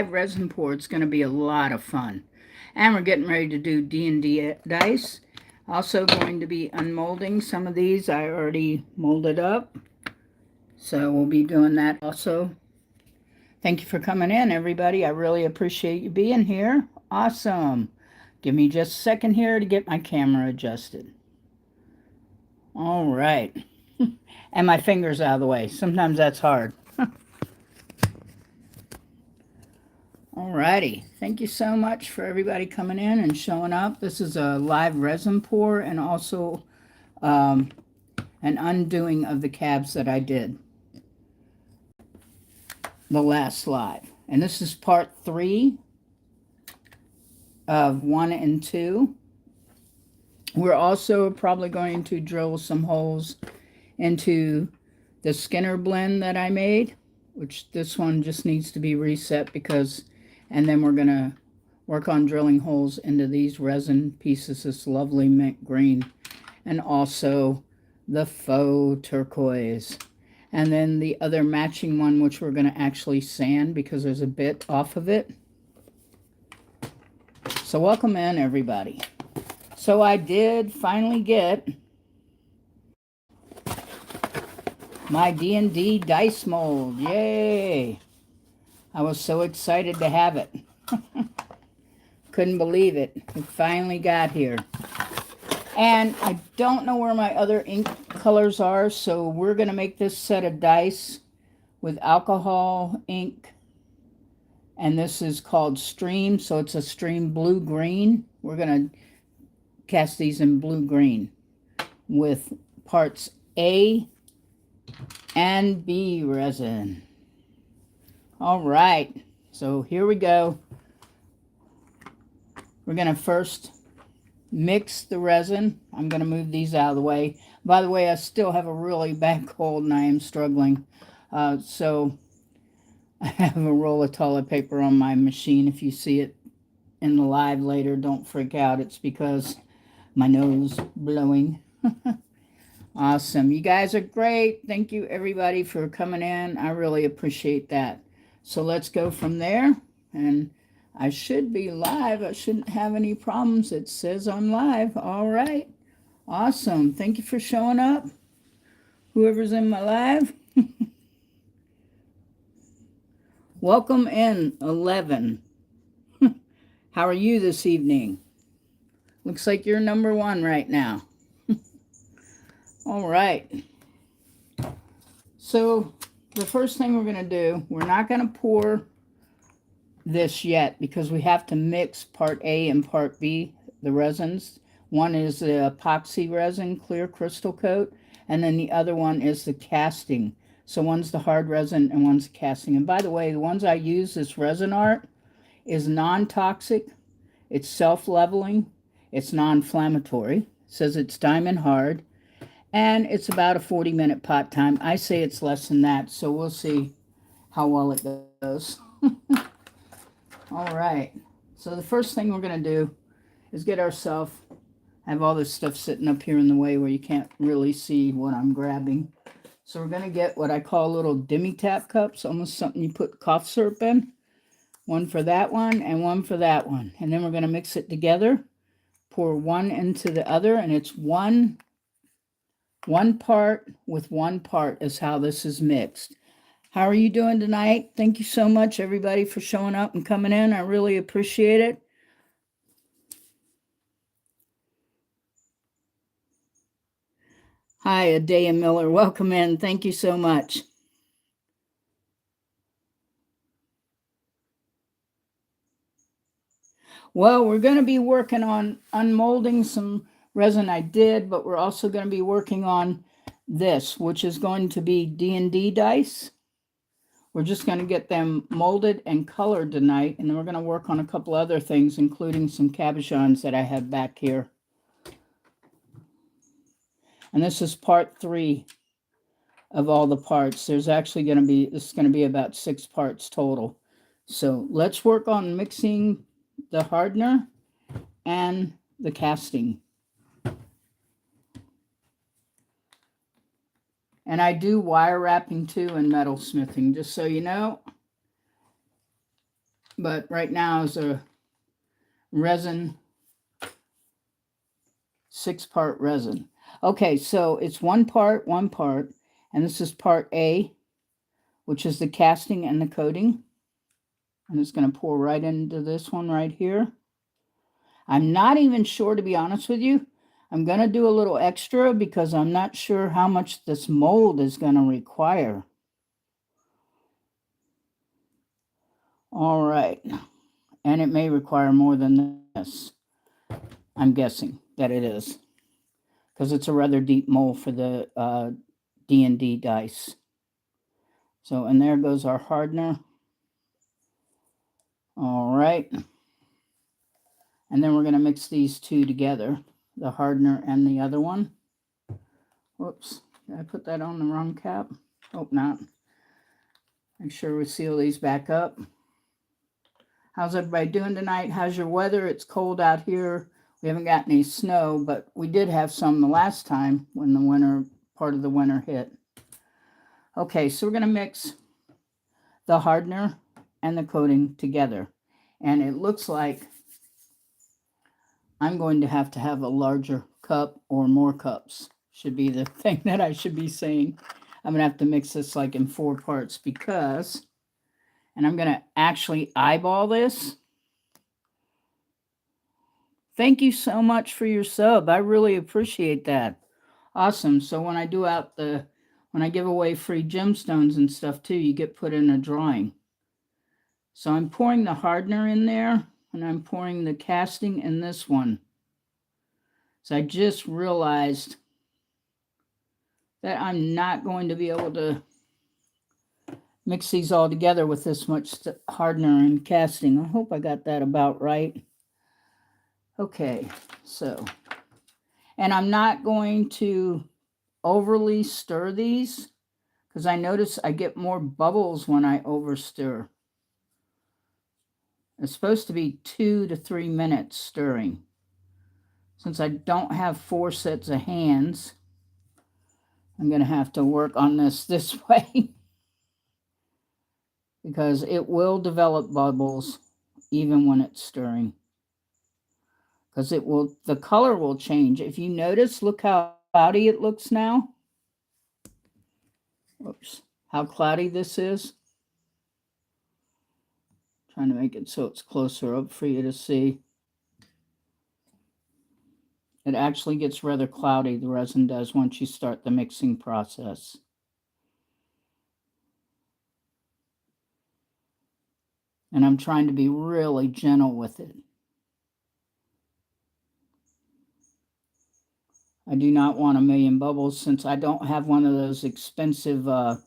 resin pour. It's going to be a lot of fun. And we're getting ready to do D&D dice. Also going to be unmolding some of these. I already molded up. So we'll be doing that also. Thank you for coming in, everybody. I really appreciate you being here. Awesome. Give me just a second here to get my camera adjusted. All right. And my fingers out of the way. Sometimes that's hard. Alrighty, thank you so much for everybody coming in and showing up. This is a live resin pour and also an undoing of the cabs that I did the last live. And this is part 3 of 1 and 2. We're also probably going to drill some holes into the Skinner blend that I made, which this one just needs to be reset because, and then we're going to work on drilling holes into these resin pieces, this lovely mint green, and also the faux turquoise. And then the other matching one, which we're going to actually sand because there's a bit off of it. So welcome in, everybody. So I did finally get my D&D dice mold. Yay! I was so excited to have it. Couldn't believe it. It finally got here. And I don't know where my other ink colors are, so we're going to make this set of dice with alcohol ink. And this is called Stream, so it's a Stream blue-green. We're going to cast these in blue-green with parts A and B resin. All right, so here we go. We're going to first mix the resin. I'm going to move these out of the way. By the way, I still have a really bad cold and I am struggling. So I have a roll of toilet paper on my machine. If you see it in the live later, don't freak out. It's because my nose blowing. Awesome. You guys are great. Thank you, everybody, for coming in. I really appreciate that. So let's go from there. And I should be live. I shouldn't have any problems. It says I'm live. All right. Awesome. Thank you for showing up. Whoever's in my live. Welcome in, 11. How are you this evening? Looks like you're number 1 right now. All right. So the first thing we're going to do, we're not going to pour this yet because we have to mix part A and part B, the resins. One is the epoxy resin, clear crystal coat, and then the other one is the casting. So one's the hard resin and one's the casting. And by the way, the ones I use, this resin art, is non-toxic. It's self-leveling. It's non-inflammatory. It says it's diamond hard. And it's about a 40-minute pot time. I say it's less than that, so we'll see how well it goes. All right. So the first thing we're going to do is get ourselves, have all this stuff sitting up here in the way where you can't really see what I'm grabbing. So we're going to get what I call little demi-tap cups, almost something you put cough syrup in. One for that one and one for that one. And then we're going to mix it together. Pour one into the other, and it's one part with one part is how this is mixed. How are you doing tonight? Thank you so much, everybody, for showing up and coming in. I really appreciate it. Hi, Adea Miller. Welcome in. Thank you so much. Well, we're going to be working on unmolding some resin I did, but we're also going to be working on this, which is going to be D&D dice. We're just going to get them molded and colored tonight, and then we're going to work on a couple other things, including some cabochons that I have back here. And this is part 3 of all the parts. There's actually going to be, this is going to be about 6 parts total. So let's work on mixing the hardener and the casting. And I do wire wrapping too and metal smithing, just so you know. But right now is a resin, 6-part resin. Okay, so it's one part, and this is part A, which is the casting and the coating. And it's going to pour right into this one right here. I'm not even sure, to be honest with you. I'm going to do a little extra because I'm not sure how much this mold is going to require. All right. And it may require more than this. I'm guessing that it is, because it's a rather deep mold for the D&D dice. So, and there goes our hardener. All right. And then we're going to mix these two together, the hardener and the other one. Whoops, did I put that on the wrong cap? Hope not. Make sure we seal these back up. How's everybody doing tonight? How's your weather? It's cold out here. We haven't got any snow, but we did have some the last time when the winter, part of the winter hit. Okay, so we're going to mix the hardener and the coating together. And it looks like I'm going to have a larger cup or more cups, should be the thing that I should be saying. I'm going to have to mix this like in 4 parts because, and I'm going to actually eyeball this. Thank you so much for your sub. I really appreciate that. Awesome. So when I do out when I give away free gemstones and stuff too, you get put in a drawing. So I'm pouring the hardener in there, and I'm pouring the casting in this one. So I just realized that I'm not going to be able to mix these all together with this much hardener and casting. I hope I got that about right. Okay, so, and I'm not going to overly stir these because I notice I get more bubbles when I over stir. It's supposed to be 2 to 3 minutes stirring. Since I don't have 4 sets of hands, I'm going to have to work on this way because it will develop bubbles even when it's stirring. Because the color will change. If you notice, look how cloudy it looks now. Oops, how cloudy this is. Trying to make it so it's closer up for you to see. It actually gets rather cloudy, the resin does, once you start the mixing process. And I'm trying to be really gentle with it. I do not want a million bubbles since I don't have one of those expensive, I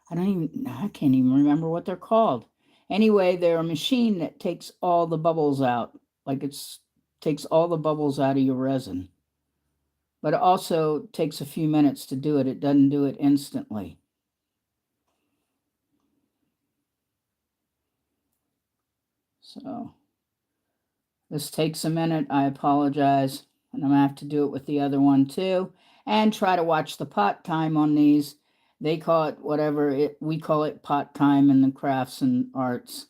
can't even remember what they're called. Anyway, they're a machine that takes all the bubbles out. Like takes all the bubbles out of your resin. But it also takes a few minutes to do it. It doesn't do it instantly. So this takes a minute. I apologize. And I'm going to have to do it with the other one too. And try to watch the pot time on these. They call it whatever we call it pot time in the crafts and arts.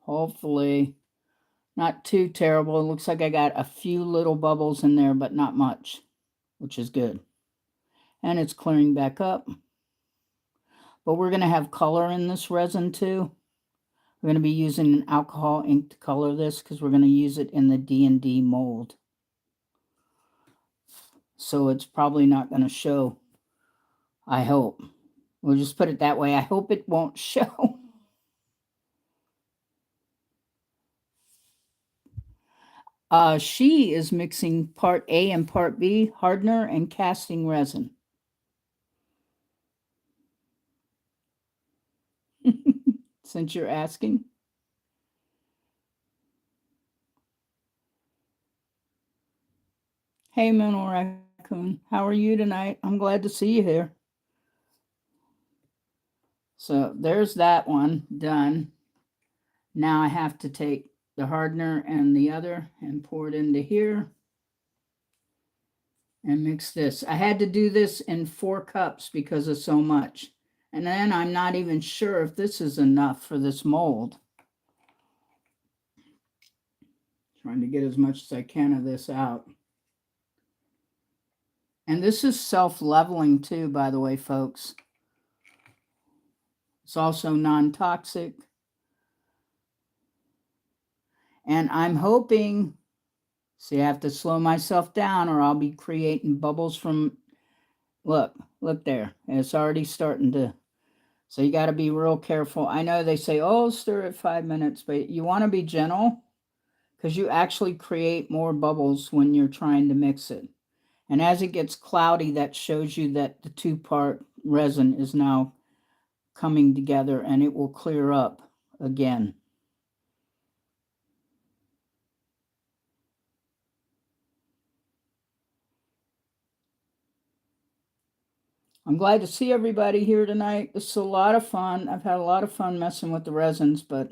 Hopefully not too terrible. It looks like I got a few little bubbles in there, but not much, which is good. And it's clearing back up. But we're going to have color in this resin too. We're going to be using an alcohol ink to color this because we're going to use it in the D&D mold. So it's probably not going to show, I hope. We'll just put it that way. I hope it won't show. She is mixing part A and part B, hardener and casting resin. Since you're asking. Hey, Moonal Raccoon, how are you tonight? I'm glad to see you here. So there's that one done. Now I have to take the hardener and the other and pour it into here and mix this. I had to do this in 4 cups because of so much. And then I'm not even sure if this is enough for this mold. Trying to get as much as I can of this out. And this is self-leveling too, by the way, folks. It's also non-toxic. And I'm hoping, see, I have to slow myself down or I'll be creating bubbles from, look there. It's already starting to, so you got to be real careful. I know they say, oh, stir it 5 minutes, but you want to be gentle because you actually create more bubbles when you're trying to mix it. And as it gets cloudy, that shows you that the two-part resin is now coming together and it will clear up again. I'm glad to see everybody here tonight. It's a lot of fun. I've had a lot of fun messing with the resins, but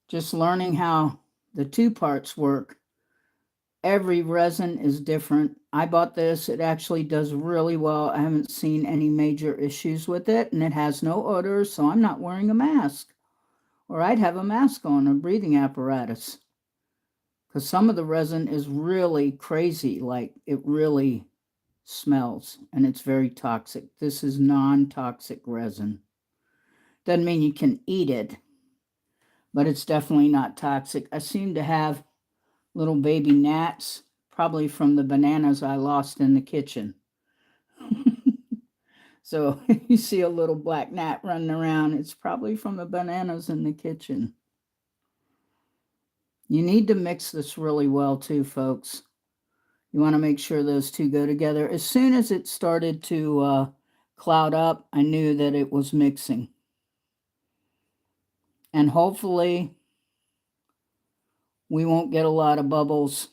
just learning how the two parts work. Every resin is different. I bought this. It actually does really well. I haven't seen any major issues with it, and it has no odor, so I'm not wearing a mask. Or I'd have a mask on, a breathing apparatus. Because some of the resin is really crazy, like it really smells, and it's very toxic. This is non-toxic resin. Doesn't mean you can eat it, but it's definitely not toxic. I seem to have little baby gnats, probably from the bananas I lost in the kitchen. So you see a little black gnat running around, it's probably from the bananas in the kitchen. You need to mix this really well too, folks. You want to make sure those two go together. As soon as it started to cloud up, I knew that it was mixing. And hopefully we won't get a lot of bubbles,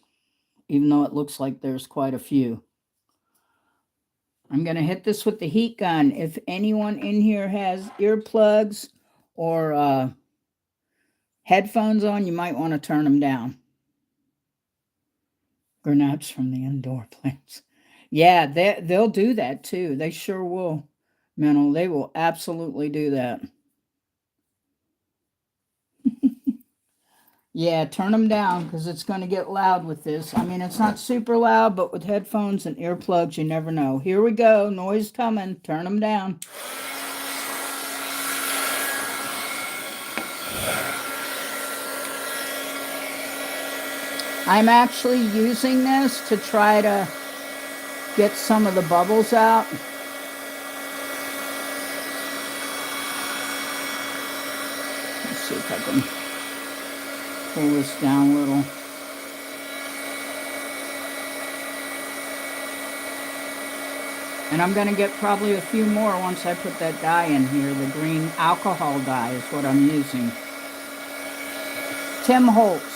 even though it looks like there's quite a few. I'm going to hit this with the heat gun. If anyone in here has earplugs or headphones on, you might want to turn them down. Grenades from the indoor plants. Yeah, they'll do that too. They sure will. Mental, they will absolutely do that. Yeah, turn them down because it's going to get loud with this. I mean, it's not super loud, but with headphones and earplugs, you never know. Here we go. Noise coming. Turn them down. I'm actually using this to try to get some of the bubbles out. Let's see if I can pull this down a little. And I'm going to get probably a few more once I put that dye in here. The green alcohol dye is what I'm using. Tim Holtz.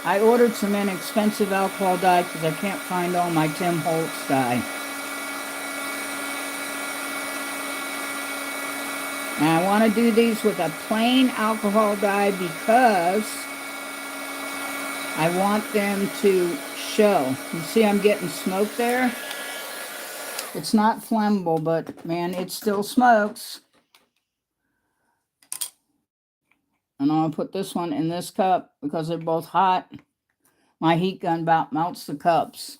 I ordered some inexpensive alcohol dye because I can't find all my Tim Holtz dye. And I want to do these with a plain alcohol dye because I want them to show. You see I'm getting smoke there? It's not flammable, but man, it still smokes. And I'll put this one in this cup because they're both hot. My heat gun about melts the cups.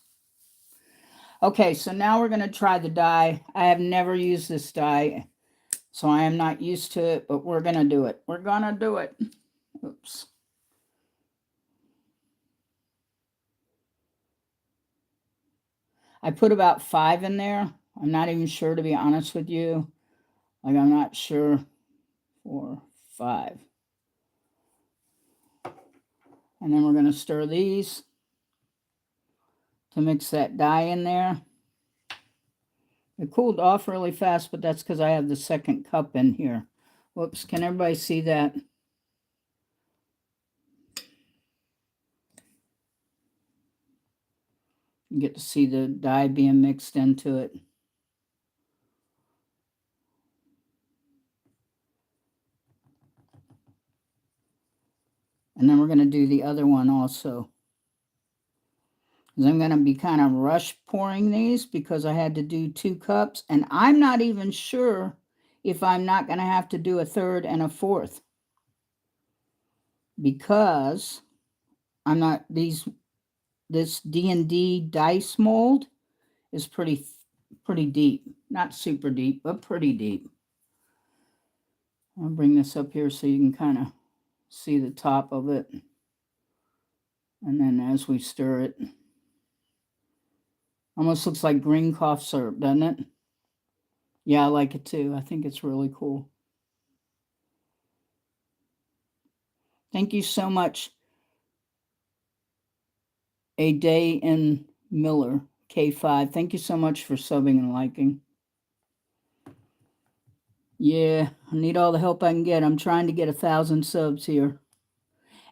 Okay, so now we're going to try the dye. I have never used this dye, so I am not used to it, but we're going to do it. We're going to do it. Oops. I put about 5 in there. I'm not even sure, to be honest with you. Like, I'm not sure. 4, 5. And then we're going to stir these to mix that dye in there. It cooled off really fast, but that's because I have the second cup in here. Whoops, can everybody see that? You get to see the dye being mixed into it. And then we're going to do the other one also. I'm going to be kind of rush pouring these because I had to do 2 cups. And I'm not even sure if I'm not going to have to do a third and a fourth, because I'm not, this D&D dice mold is pretty deep. Not super deep, but pretty deep. I'll bring this up here so you can kind of see the top of it. And then as we stir it, almost looks like green cough syrup, doesn't it? Yeah, I like it too. I think it's really cool. Thank you so much, A Day in Miller, K5. Thank you so much for subbing and liking. Yeah, I need all the help I can get. I'm trying to get 1,000 subs here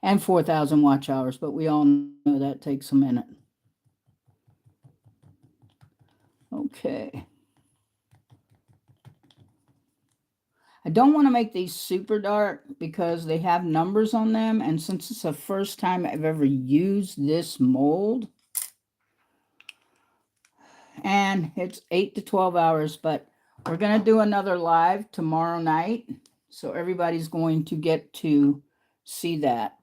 and 4,000 watch hours, but we all know that takes a minute. Okay. I don't want to make these super dark because they have numbers on them. And since it's the first time I've ever used this mold, and it's 8 to 12 hours, but we're going to do another live tomorrow night. So everybody's going to get to see that.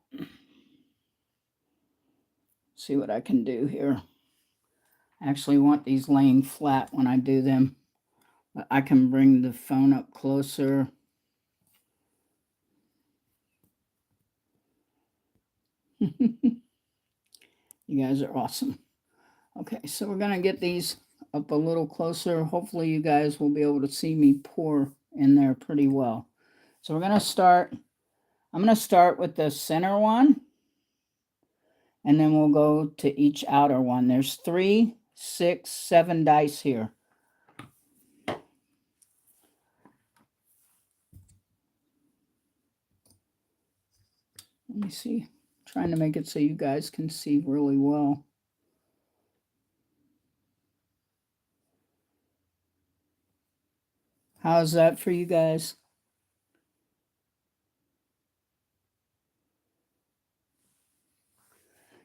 See what I can do here. I actually want these laying flat when I do them. But I can bring the phone up closer. You guys are awesome. Okay, so we're going to get these up a little closer. Hopefully you guys will be able to see me pour in there pretty well. So we're going to start. I'm going to start with the center one. And then we'll go to each outer one. There's 3, 6, 7 dice here. Let me see. I'm trying to make it so you guys can see really well. How's that for you guys?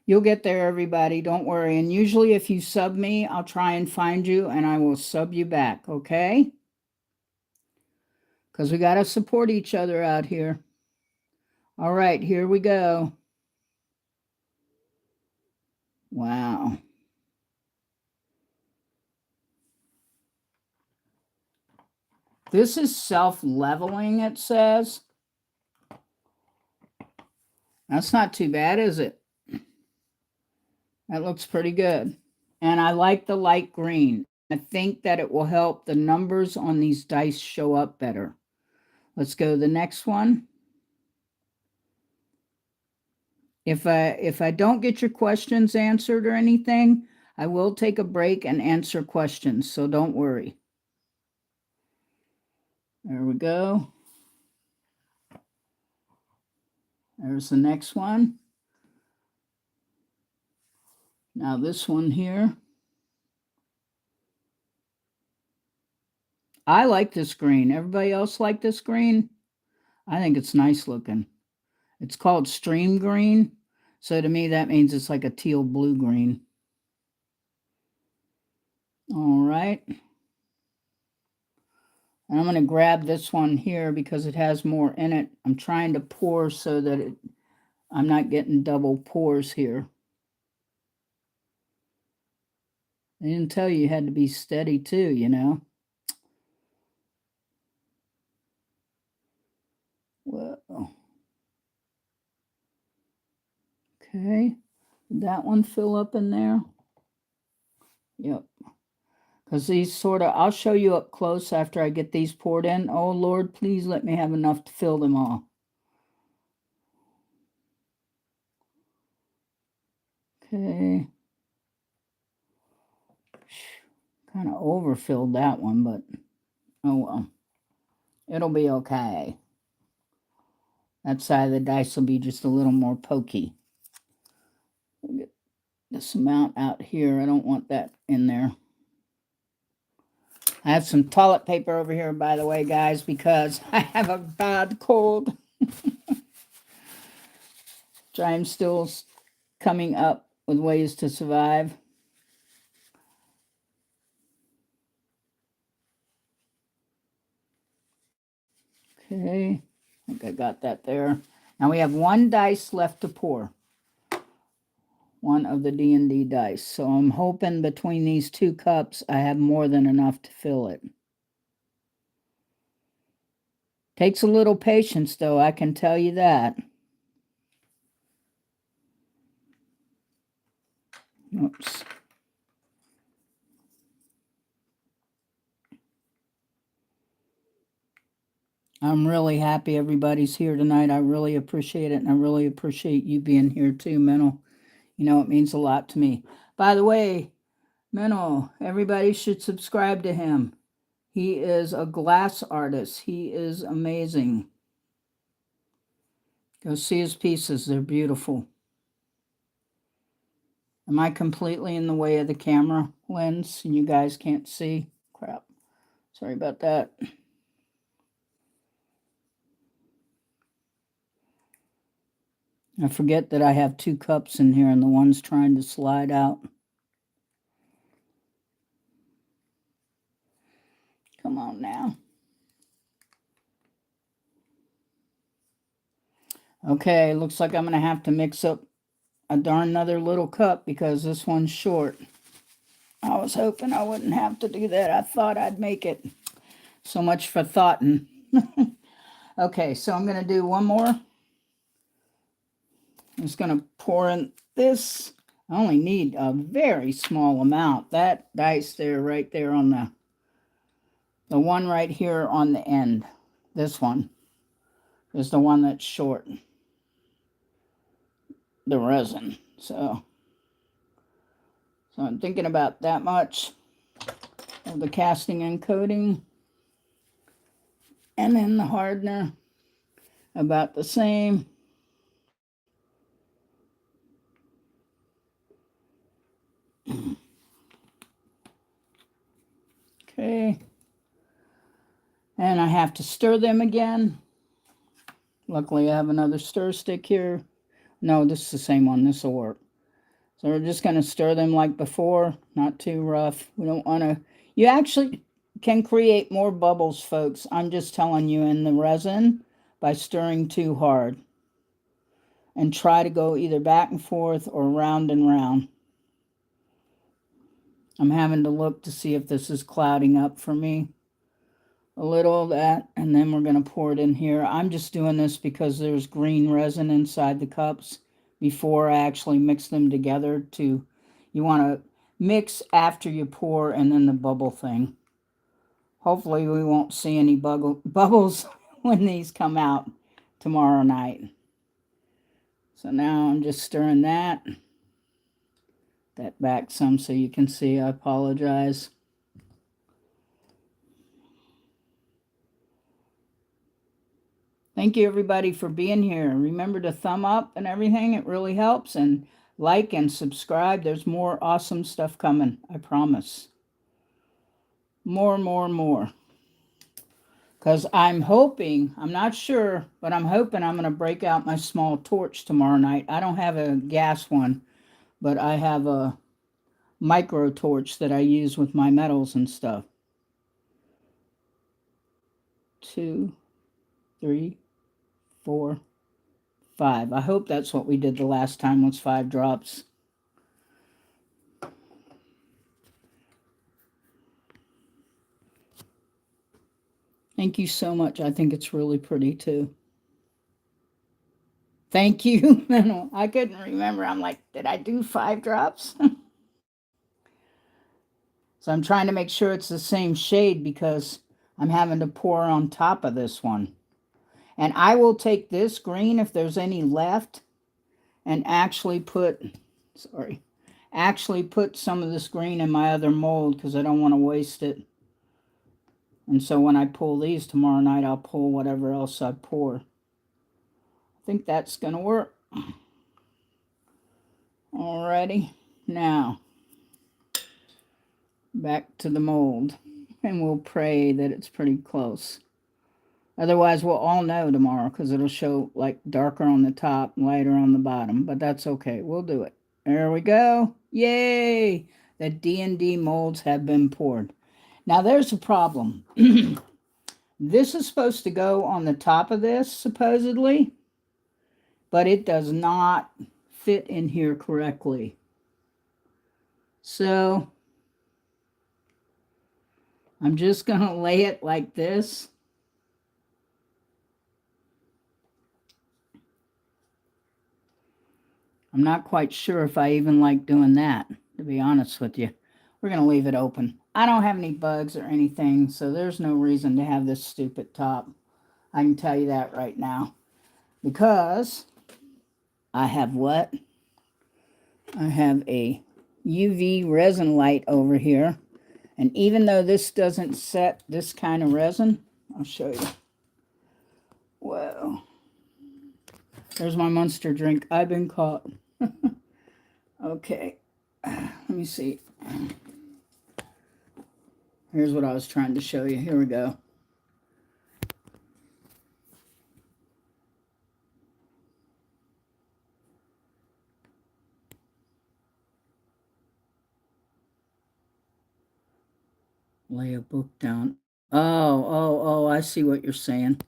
You'll get there, everybody. Don't worry. And usually if you sub me, I'll try and find you and I will sub you back, okay? Because we got to support each other out here. All right, here we go. Wow. This is self-leveling, it says. That's not too bad, is it? That looks pretty good. And I like the light green. I think that it will help the numbers on these dice show up better. Let's go to the next one. If I don't get your questions answered or anything, I will take a break and answer questions, so don't worry. There we go. There's the next one. Now this one here. I like this green. Everybody else like this green? I think it's nice looking. It's called stream green. So to me, that means it's like a teal blue green. All right. And I'm going to grab this one here because it has more in it. I'm trying to pour so that I'm not getting double pours here. They didn't tell you had to be steady too, you know. Whoa. Okay. Did that one fill up in there? Yep. Because these sort of, I'll show you up close after I get these poured in. Oh, Lord, please let me have enough to fill them all. Okay. Kind of overfilled that one, but oh well. It'll be okay. That side of the dice will be just a little more pokey. We'll get this amount out here. I don't want that in there. I have some toilet paper over here, by the way, guys, because I have a bad cold. So I'm still coming up with ways to survive. Okay, I think I got that there. Now we have one dice left to pour. One of the D&D dice. So I'm hoping between these 2 cups I have more than enough to fill it. Takes a little patience though, I can tell you that. Oops. I'm really happy everybody's here tonight. I really appreciate it, and I really appreciate you being here too, Mental. You know, it means a lot to me. By the way, Mental, everybody should subscribe to him. He is a glass artist. He is amazing. Go see his pieces. They're beautiful. Am I completely in the way of the camera lens and you guys can't see? Crap. Sorry about that. I forget that I have 2 cups in here and the one's trying to slide out. Come on now. Okay, looks like I'm going to have to mix up a darn another little cup because this one's short. I was hoping I wouldn't have to do that. I thought I'd make it. So much for thoughtin'. Okay, so I'm going to do one more. I'm just going to pour in this. I only need a very small amount. That dice there, right there on the one right here on the end. This one is the one that's short. The resin. So I'm thinking about that much of the casting and coating. And then the hardener, about the same. Okay. And I have to stir them again. Luckily, I have another stir stick here. No, this is the same one. This will work. So we're just going to stir them like before, not too rough. We don't want to... You actually can create more bubbles, folks. I'm just telling you, in the resin by stirring too hard. And try to go either back and forth or round and round. I'm having to look to see if this is clouding up for me. A little of that, and then we're going to pour it in here. I'm just doing this because there's green resin inside the cups before I actually mix them together. You want to mix after you pour and then the bubble thing. Hopefully we won't see any bubbles when these come out tomorrow night. So now I'm just stirring that back some so you can see. I apologize. Thank you, everybody, for being here. Remember to thumb up and everything. It really helps. And like and subscribe. There's more awesome stuff coming. I promise. More. Because I'm hoping, I'm not sure, but I'm hoping I'm going to break out my small torch tomorrow night. I don't have a gas one, but I have a micro torch that I use with my metals and stuff. 2, 3, 4, 5. I hope that's what we did the last time, was 5 drops. Thank you so much. I think it's really pretty too. Thank you. I couldn't remember. I'm like, did I do 5 drops? So I'm trying to make sure it's the same shade because I'm having to pour on top of this one. And I will take this green if there's any left and actually put some of this green in my other mold because I don't want to waste it. And so when I pull these tomorrow night, I'll pull whatever else I pour. I think that's going to work. Alrighty. Now, back to the mold. And we'll pray that it's pretty close. Otherwise, we'll all know tomorrow because it'll show like darker on the top, lighter on the bottom. But that's okay. We'll do it. There we go. Yay! The D&D molds have been poured. Now, there's a problem. This is supposed to go on the top of this, supposedly, but it does not fit in here correctly. So I'm just going to lay it like this. I'm not quite sure if I even like doing that, to be honest with you. We're going to leave it open. I don't have any bugs or anything, so there's no reason to have this stupid top. I can tell you that right now. Because I have what? I have a UV resin light over here. And even though this doesn't set this kind of resin, I'll show you. Whoa. There's my Monster drink. I've been caught. Okay. Let me see. Here's what I was trying to show you. Here we go. Lay a book down. Oh, I see what you're saying.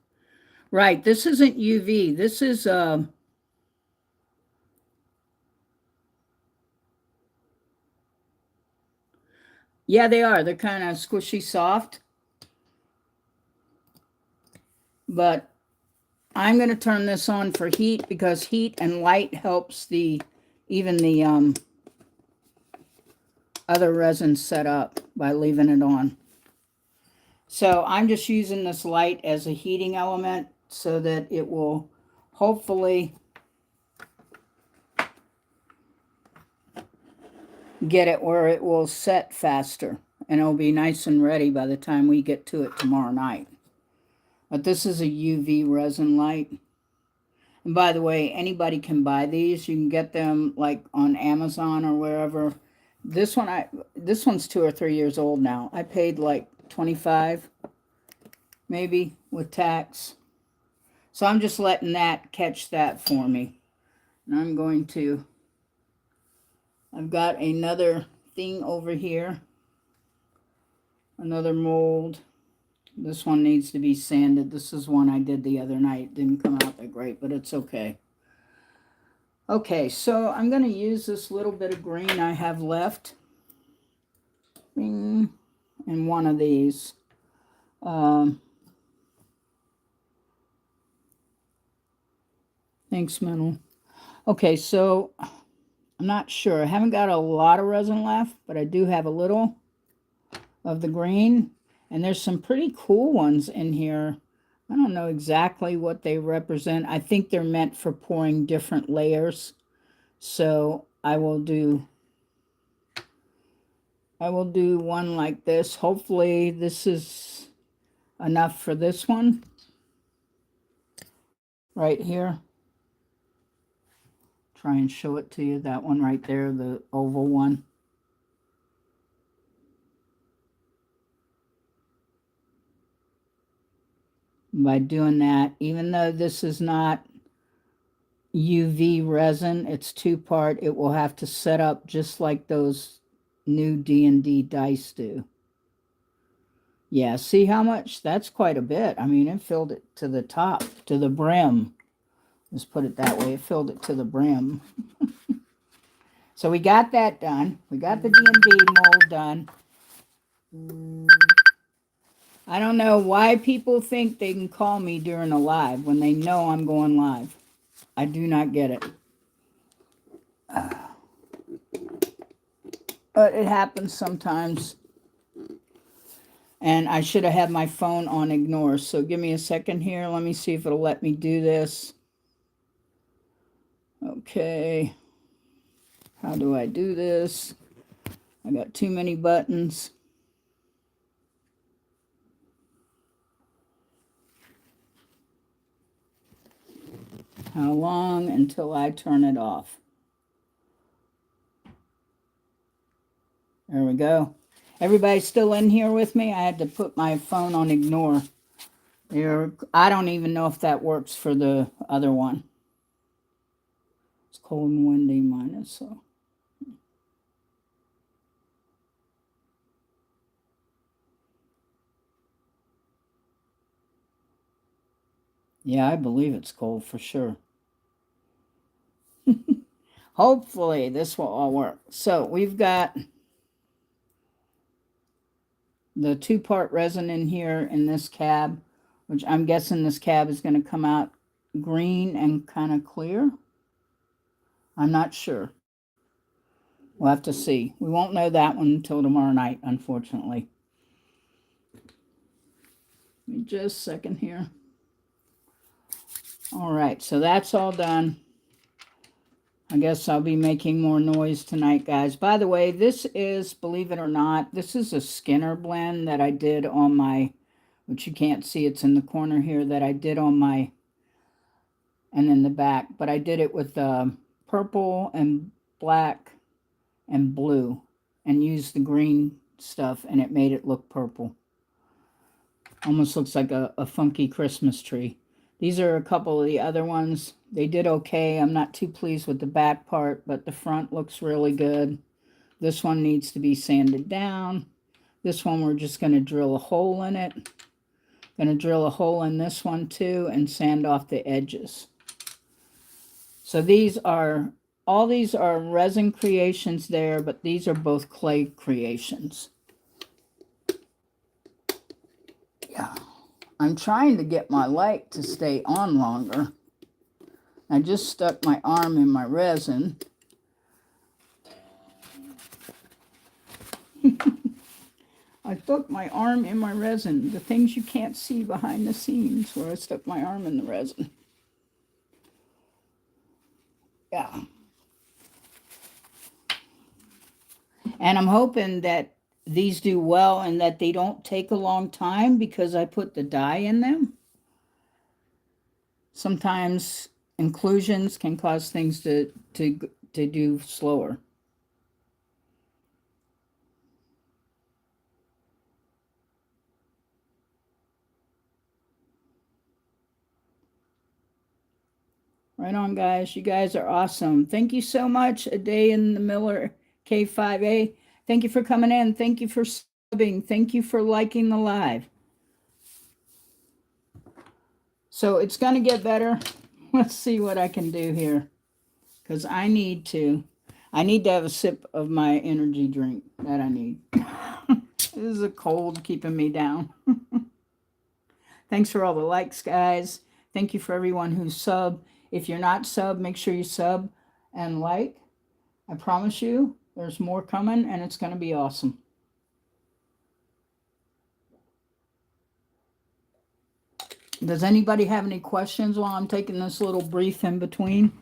Right, this isn't UV. This is, yeah, they are. They're kind of squishy soft. But I'm going to turn this on for heat because heat and light helps even the other resin set up by leaving it on. So I'm just using this light as a heating element so that it will hopefully get it where it will set faster, and it'll be nice and ready by the time we get to it tomorrow night. But this is a UV resin light. And by the way, anybody can buy these. You can get them like on Amazon or wherever. This one's 2 or 3 years old now. I paid like $25 maybe with tax. So I'm just letting that catch that for me. And I'm going to, I've got another thing over here. Another mold. This one needs to be sanded. This is one I did the other night. Didn't come out that great, but it's okay. Okay, so I'm going to use this little bit of green I have left. And one of these. Thanks, Mental. Okay, so I'm not sure. I haven't got a lot of resin left, but I do have a little of the green. And there's some pretty cool ones in here. I don't know exactly what they represent. I think they're meant for pouring different layers. So I will do one like this. Hopefully this is enough for this one. Right here. Try and show it to you. That one right there, the oval one. By doing that, even though this is not UV resin, it's 2-part, it will have to set up just like those new D&D dice do. Yeah, see how much? That's quite a bit. I mean, it filled it to the top, to the brim. Let's put it that way. It filled it to the brim. So we got that done. We got the D&D mold done. I don't know why people think they can call me during a live when they know I'm going live. I do not get it. But it happens sometimes. And I should have had my phone on ignore. So give me a second here. Let me see if it'll let me do this. Okay. How do I do this? I got too many buttons. How long until I turn it off? There we go. Everybody still in here with me? I had to put my phone on ignore. I don't even know if that works for the other one. It's cold and windy minus, so. Yeah, I believe it's cold for sure. Hopefully this will all work. So we've got the 2-part resin in here in this cab, which I'm guessing this cab is going to come out green and kind of clear. I'm not sure. We'll have to see. We won't know that one until tomorrow night, unfortunately. Give me just a second here. All right, so that's all done. I guess I'll be making more noise tonight, guys. By the way, this is, believe it or not, this is a Skinner blend that I did on my, which you can't see, it's in the corner here, that I did on my, and in the back, but I did it with purple and black and blue and used the green stuff, and it made it look purple. Almost looks like a funky Christmas tree. These are a couple of the other ones. They did okay. I'm not too pleased with the back part, but the front looks really good. This one needs to be sanded down. This one we're just going to drill a hole in it. Going to drill a hole in this one too and sand off the edges. So these are, all these are resin creations there, but these are both clay creations. Yeah. I'm trying to get my light to stay on longer. I just stuck my arm in my resin. I stuck my arm in my resin. The things you can't see behind the scenes where I stuck my arm in the resin. Yeah. And I'm hoping that these do well and that they don't take a long time because I put the dye in them. Sometimes inclusions can cause things to do slower. Right on, guys. You guys are awesome. Thank you so much. A Day in the Miller K5A. Thank you for coming in. Thank you for subbing. Thank you for liking the live. So it's going to get better. Let's see what I can do here. Because I need to have a sip of my energy drink that I need. This is a cold keeping me down. Thanks for all the likes, guys. Thank you for everyone who's subbed. If you're not sub, make sure you sub and like. I promise you, there's more coming, and it's going to be awesome. Does anybody have any questions while I'm taking this little brief in between?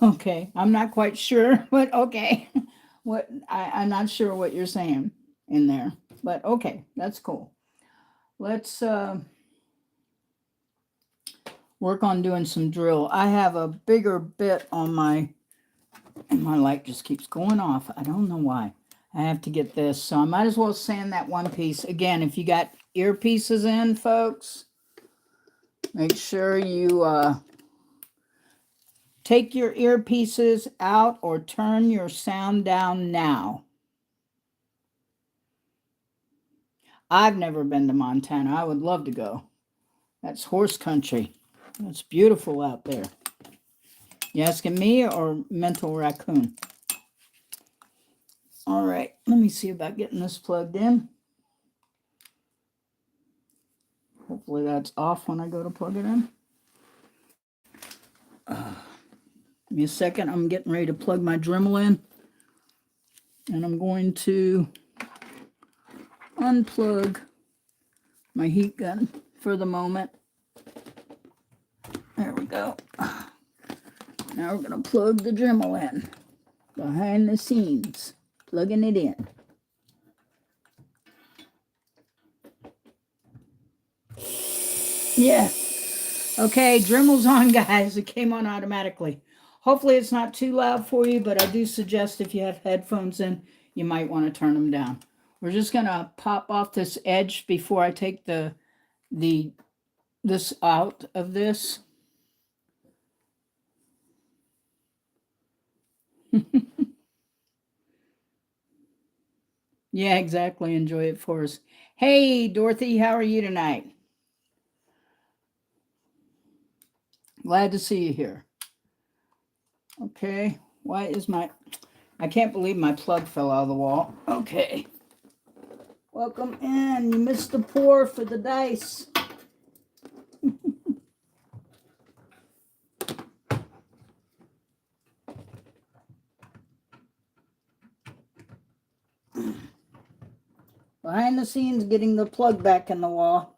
Okay, I'm not quite sure, but okay. I'm not sure what you're saying in there, but okay, that's cool. Let's work on doing some drill. I have a bigger bit on my, and my light just keeps going off. I don't know why. I have to get this, so I might as well sand that one piece. Again, if you got earpieces in, folks, make sure you take your earpieces out or turn your sound down now. I've never been to Montana. I would love to go. That's horse country. It's beautiful out there. You asking me or mental raccoon? All right, let me see about getting this plugged in. Hopefully that's off when I go to plug it in. Give me a second. I'm getting ready to plug my Dremel in. And I'm going to unplug my heat gun for the moment. There we go. Now we're going to plug the Dremel in. Behind the scenes. Plugging it in. Yeah. Okay, Dremel's on, guys. It came on automatically. Hopefully it's not too loud for you, but I do suggest if you have headphones in, you might want to turn them down. We're just going to pop off this edge before I take this out of this. Yeah, exactly. Enjoy it for us. Hey, Dorothy, how are you tonight? Glad to see you here. Okay, why is I can't believe my plug fell out of the wall. Okay. Welcome in. You missed the pour for the dice. Behind the scenes, getting the plug back in the wall.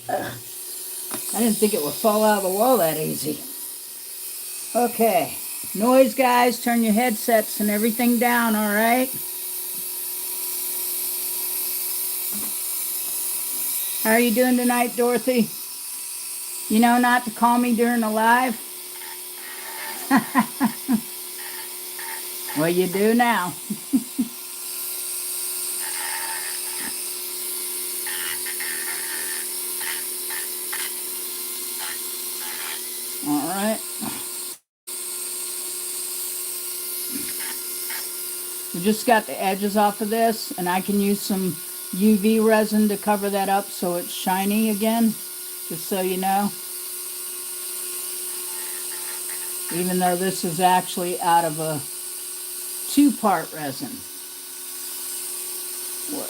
I didn't think it would fall out of the wall that easy. Okay. Noise, guys. Turn your headsets and everything down, all right? How are you doing tonight, Dorothy? You know not to call me during the live? Well, you do now. All right. We just got the edges off of this, and I can use some UV resin to cover that up so it's shiny again, just so you know. Even though this is actually out of a 2-part resin. Whoa.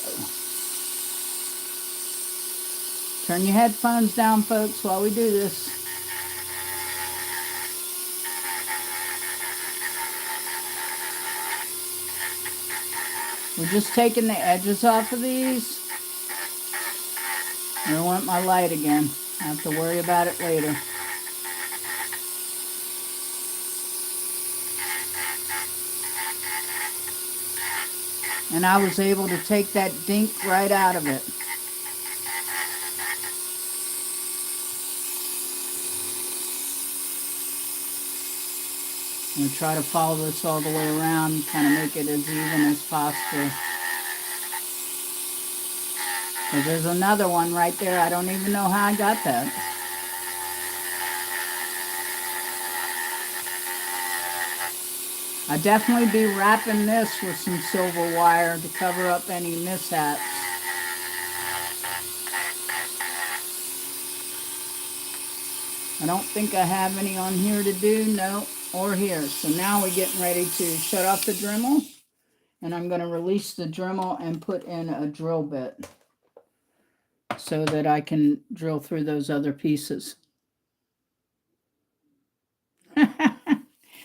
Turn your headphones down, folks, while we do this. We're just taking the edges off of these. I want my light again. I have to worry about it later. And I was able to take that dink right out of it. I'm going to try to follow this all the way around, kind of make it as even as possible. But there's another one right there. I don't even know how I got that. I'd definitely be wrapping this with some silver wire to cover up any mishaps. I don't think I have any on here to do, no, or here. So now we're getting ready to shut off the Dremel, and I'm going to release the Dremel and put in a drill bit so that I can drill through those other pieces.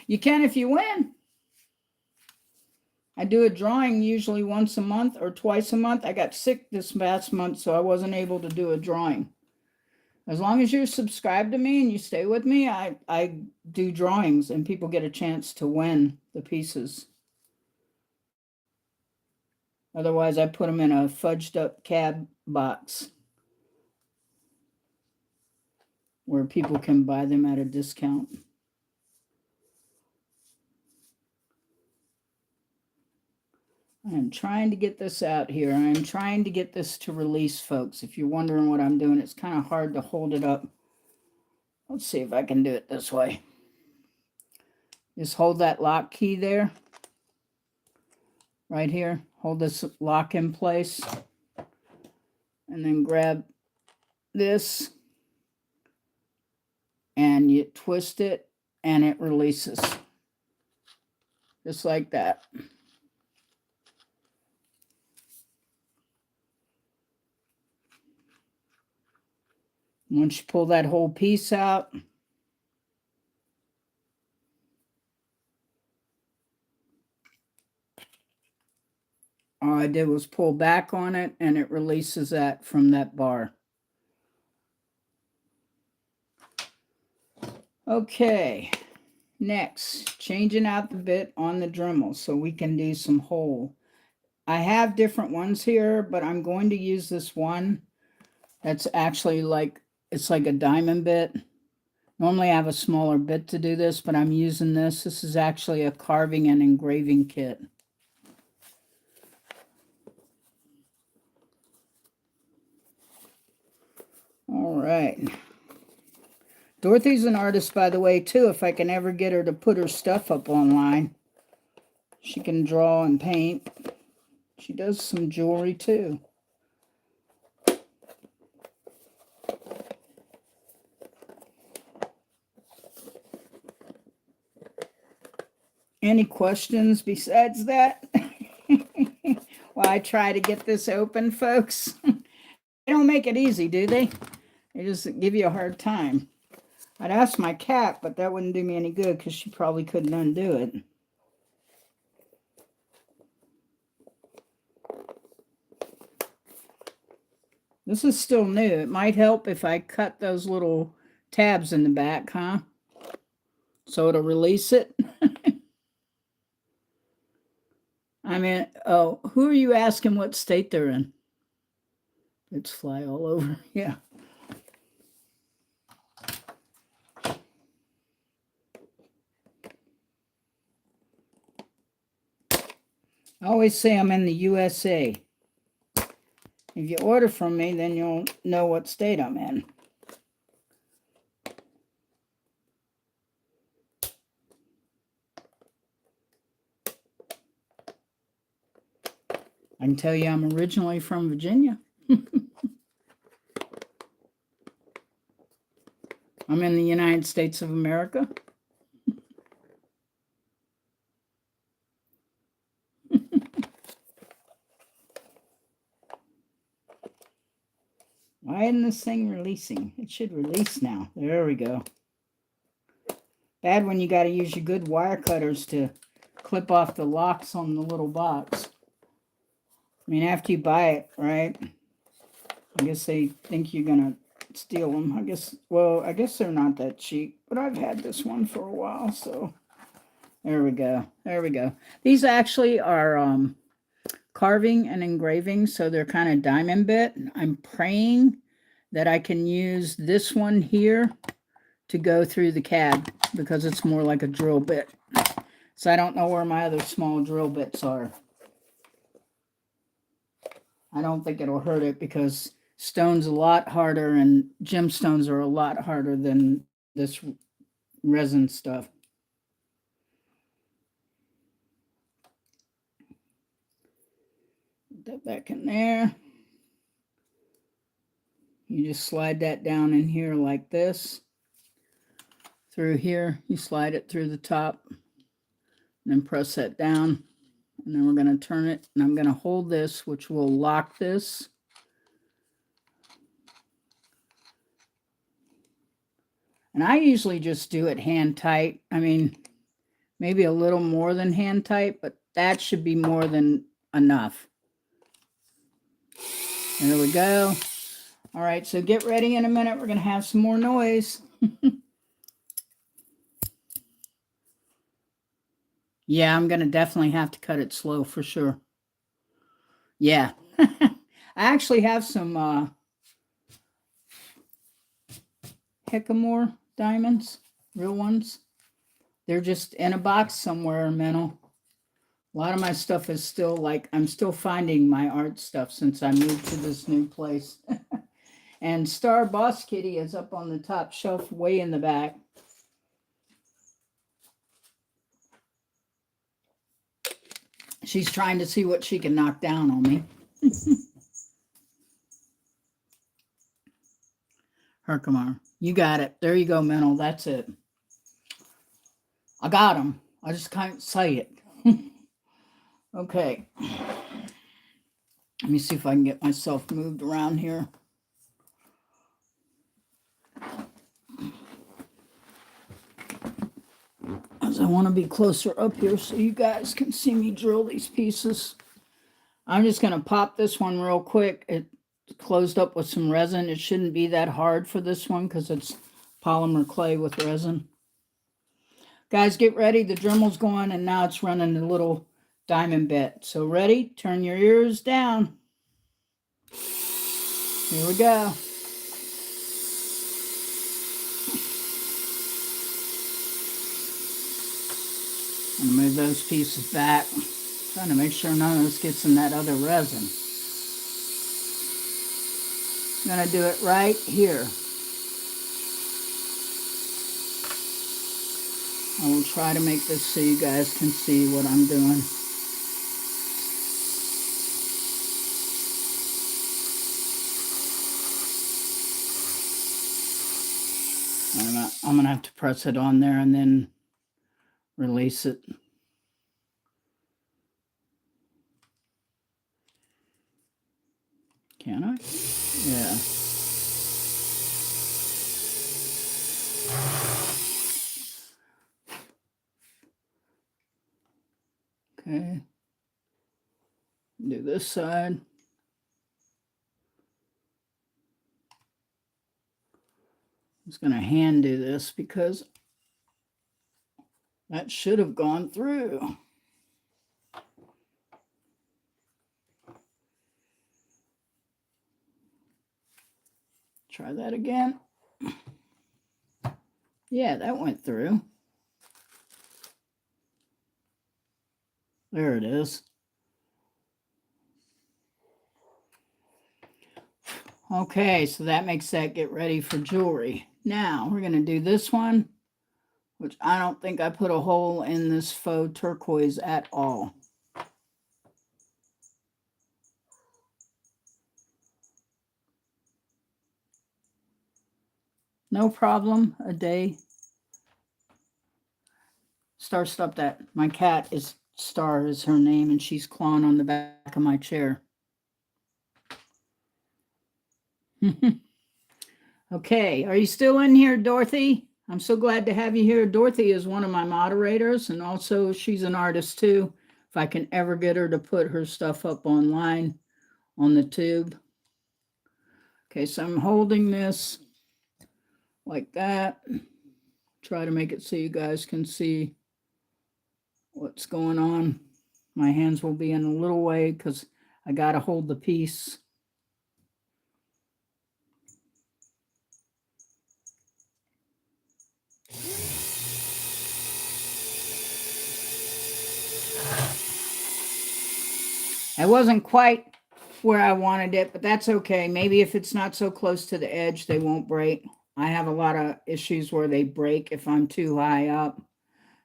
You can if you win. I do a drawing usually once a month or twice a month. I got sick this past month, so I wasn't able to do a drawing. As long as you're subscribed to me and you stay with me, I do drawings and people get a chance to win the pieces. Otherwise, I put them in a fudged up cab box where people can buy them at a discount. I'm trying to get this out here. I'm trying to get this to release, folks. If you're wondering what I'm doing, it's kind of hard to hold it up. Let's see if I can do it this way. Just hold that lock key there. Right here. Hold this lock in place. And then grab this. And you twist it and it releases. Just like that. Once you pull that whole piece out, all I did was pull back on it and it releases that from that bar. Okay, next, changing out the bit on the Dremel so we can do some hole. I have different ones here, but I'm going to use this one That's actually like, it's like a diamond bit. Normally I have a smaller bit to do this, but I'm using this. This is actually a carving and engraving kit. All right. Dorothy's an artist, by the way, too. If I can ever get her to put her stuff up online, she can draw and paint. She does some jewelry, too. Any questions besides that? Well, I try to get this open, folks. They don't make it easy, do they? They just give you a hard time. I'd ask my cat, but that wouldn't do me any good because she probably couldn't undo it. This is still new. It might help if I cut those little tabs in the back, huh? So it'll release it. I mean, oh, who are you asking what state they're in? It's fly all over. Yeah. I always say I'm in the USA. If you order from me, then you'll know what state I'm in. I can tell you I'm originally from Virginia. I'm in the United States of America. Why isn't this thing releasing? It should release now. There we go. Bad when you got to use your good wire cutters to clip off the locks on the little box. I mean, after you buy it, right? I guess they think you're going to steal them. I guess they're not that cheap, but I've had this one for a while, so there we go. There we go. These actually are carving and engraving, so they're kind of diamond bit. I'm praying that I can use this one here to go through the cab because it's more like a drill bit. So I don't know where my other small drill bits are. I don't think it'll hurt it because stone's a lot harder and gemstones are a lot harder than this resin stuff. Put that back in there. You just slide that down in here like this. Through here, you slide it through the top and then press that down. And then we're going to turn it, and I'm going to hold this, which will lock this. And I usually just do it hand tight. I mean, maybe a little more than hand tight, but that should be more than enough. There we go. All right, so get ready in a minute. We're going to have some more noise. Yeah, I'm going to definitely have to cut it slow for sure. Yeah. I actually have some Hickamore diamonds, real ones. They're just in a box somewhere, Mental. A lot of my stuff is still like, I'm still finding my art stuff since I moved to this new place. And Star Boss Kitty is up on the top shelf way in the back. She's trying to see what she can knock down on me. Herkimer, you got it. There you go, Mental. That's it. I got him. I just can't say it. Okay. Let me see if I can get myself moved around here. As I want to be closer up here so you guys can see me drill these pieces. I'm just going to pop this one real quick. It's closed up with some resin. It shouldn't be that hard for this one because it's polymer clay with resin. Guys, get ready. The Dremel's going, and now it's running a little diamond bit. So ready? Turn your ears down. Here we go. And move those pieces back. Trying to make sure none of this gets in that other resin. I'm going to do it right here. I will try to make this so you guys can see what I'm doing. I'm going to have to press it on there and then release it. Can I? Yeah. Okay. Do this side. I'm just going to hand do this because that should have gone through. Try that again. Yeah, that went through. There it is. Okay, so that makes that get ready for jewelry. Now we're going to do this one, which I don't think I put a hole in this faux turquoise at all. No problem, a day. Star, stop that. My cat is Star is her name, and she's clawing on the back of my chair. Okay, are you still in here, Dorothy? I'm so glad to have you here. Dorothy is one of my moderators, and also she's an artist too. If I can ever get her to put her stuff up online on the tube. Okay, so I'm holding this like that. Try to make it so you guys can see what's going on. My hands will be in a little way because I got to hold the piece. I wasn't quite where I wanted it, but that's okay. Maybe if it's not so close to the edge, they won't break. I have a lot of issues where they break if I'm too high up.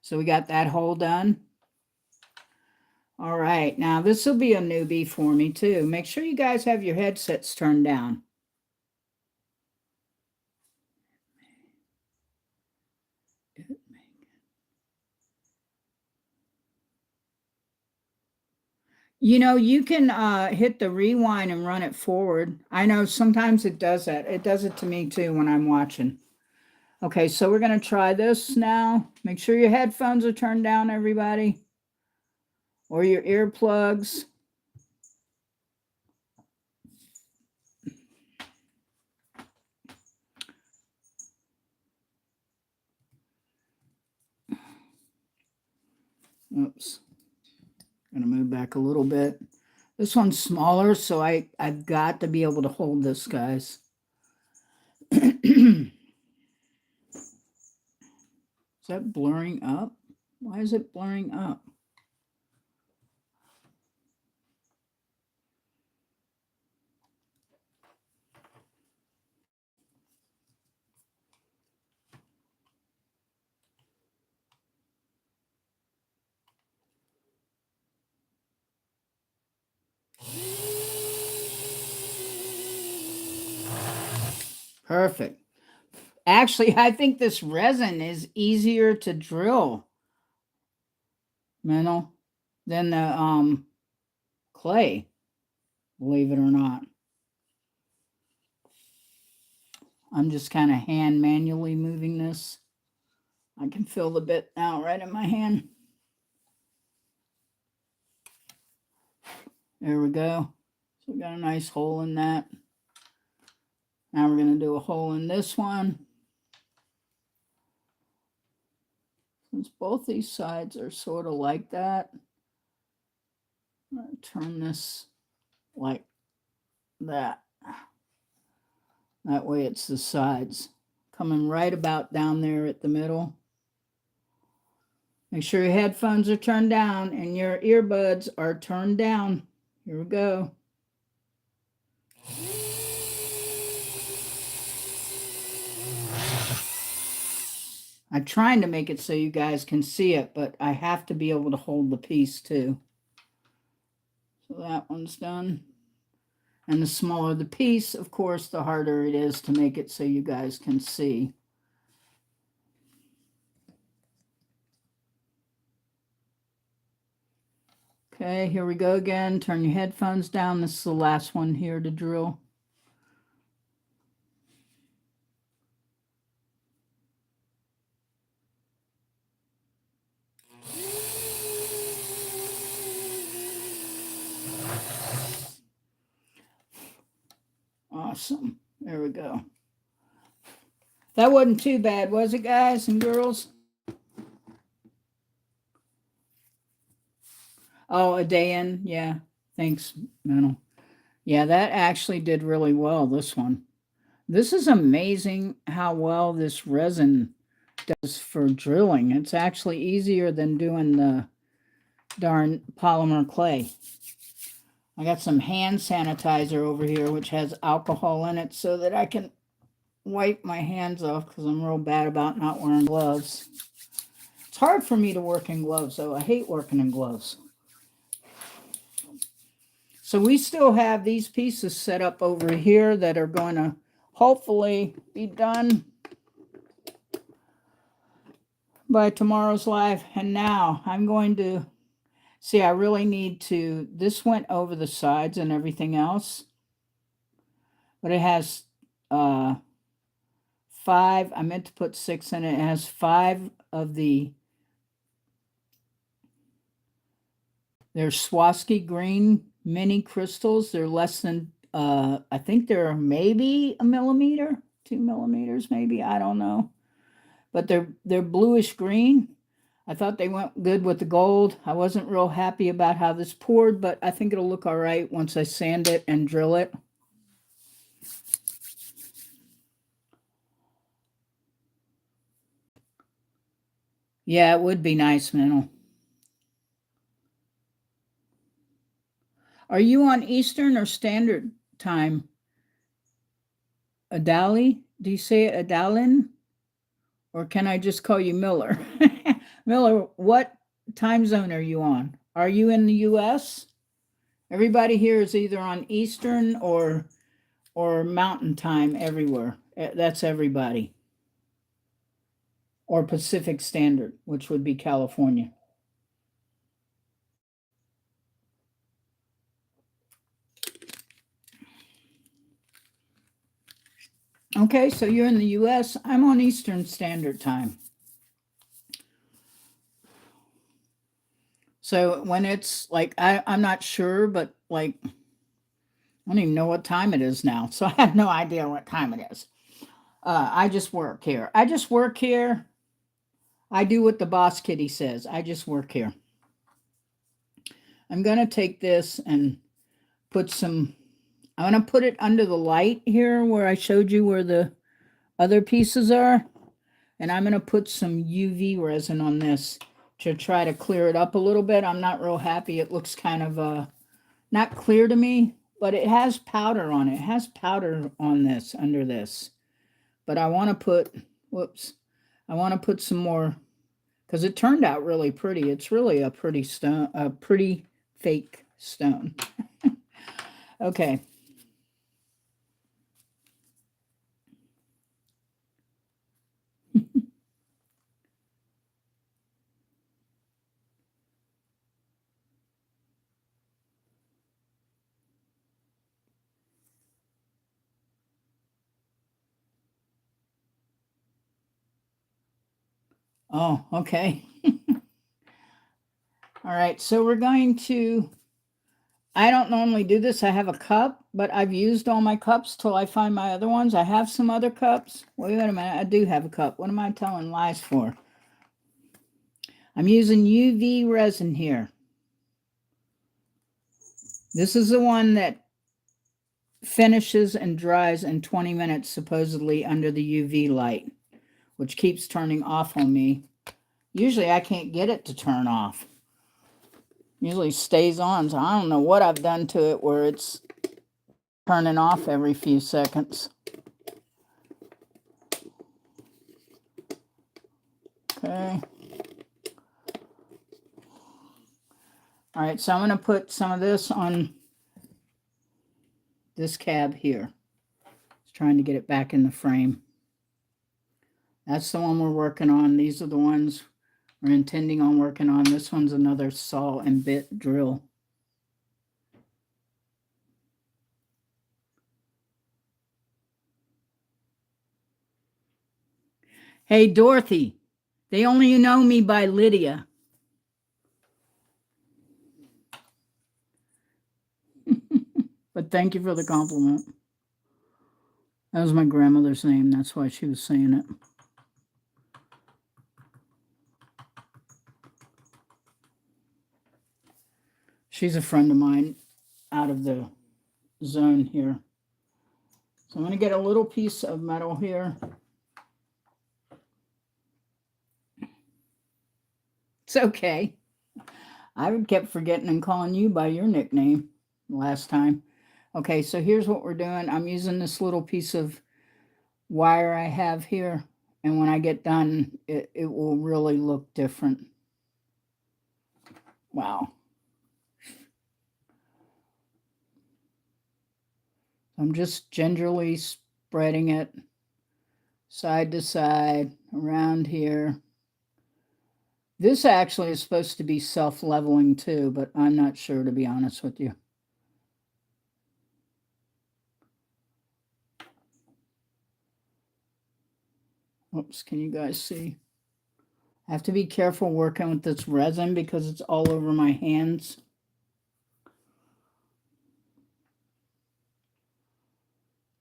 So we got that hole done. All right, now this will be a newbie for me too. Make sure you guys have your headsets turned down. You know, you can hit the rewind and run it forward. I know sometimes it does that. It does it to me too when I'm watching. Okay, so we're going to try this now. Make sure your headphones are turned down, everybody, or your earplugs. Oops. I'm going to move back a little bit. This one's smaller, so I've got to be able to hold this, guys. Is that blurring up? Why is it blurring up? Perfect. Actually, I think this resin is easier to drill, Mental, than the clay, believe it or not. I'm just kind of hand manually moving this. I can feel the bit now right in my hand. There we go. So we got a nice hole in that. Now we're going to do a hole in this one. Since both these sides are sort of like that, I'm going to turn this like that. That way it's the sides coming right about down there at the middle. Make sure your headphones are turned down and your earbuds are turned down. Here we go. I'm trying to make it so you guys can see it, but I have to be able to hold the piece too. So that one's done. And the smaller the piece, of course, the harder it is to make it so you guys can see. Okay, here we go again. Turn your headphones down. This is the last one here to drill. Awesome. There we go. That wasn't too bad, was it, guys and girls? Oh, a day in? Yeah. Thanks, Mental. Yeah, that actually did really well, this one. This is amazing how well this resin does for drilling. It's actually easier than doing the darn polymer clay. I got some hand sanitizer over here, which has alcohol in it so that I can wipe my hands off because I'm real bad about not wearing gloves. It's hard for me to work in gloves, though. I hate working in gloves. So we still have these pieces set up over here that are going to hopefully be done by tomorrow's live. And now I'm going to see, I really need to, this went over the sides and everything else, but it has 5, I meant to put 6 in it. It has 5 of the, they're Swarovski green mini crystals. They're less than, I think they're maybe a millimeter, 2 millimeters maybe, I don't know. But they're bluish green. I thought they went good with the gold. I wasn't real happy about how this poured, but I think it'll look all right once I sand it and drill it. Yeah, it would be nice, Mental. Are you on Eastern or Standard Time? Adali? Do you say Adalin? Or can I just call you Miller? Miller, what time zone are you on? Are you in the US? Everybody here is either on Eastern or Mountain Time everywhere. That's everybody. Or Pacific Standard, which would be California. Okay, so you're in the US. I'm on Eastern Standard Time. So when it's like, I'm not sure, but like, I don't even know what time it is now. So I have no idea what time it is. I just work here. I just work here. I do what the boss kitty says. I just work here. I'm going to take this and put some, I'm going to put it under the light here where I showed you where the other pieces are. And I'm going to put some UV resin on this to try to clear it up a little bit. I'm not real happy. It looks kind of not clear to me, but it has powder on it. It has powder on this, under this. But I want to put, whoops, I want to put some more, because it turned out really pretty. It's really a pretty stone, a pretty fake stone. Okay. Oh, okay. All right, so we're going to, I don't normally do this. I have a cup, but I've used all my cups till I find my other ones. I have some other cups. Wait a minute, I do have a cup. What am I telling lies for? I'm using UV resin here. This is the one that finishes and dries in 20 minutes, supposedly under the UV light, which keeps turning off on me. Usually I can't get it to turn off. Usually stays on, so I don't know what I've done to it where it's turning off every few seconds. Okay. All right, so I'm going to put some of this on this cab here. Just trying to get it back in the frame. That's the one we're working on. These are the ones we're intending on working on. This one's another saw and bit drill. Hey, Dorothy, they only know me by Lydia. But thank you for the compliment. That was my grandmother's name. That's why she was saying it. She's a friend of mine out of the zone here. So I'm going to get a little piece of metal here. It's okay. I kept forgetting and calling you by your nickname last time. Okay, so here's what we're doing. I'm using this little piece of wire I have here, and when I get done, it will really look different. Wow. I'm just gingerly spreading it side to side around here. This actually is supposed to be self-leveling too, but I'm not sure, to be honest with you. Oops, can you guys see? I have to be careful working with this resin because it's all over my hands.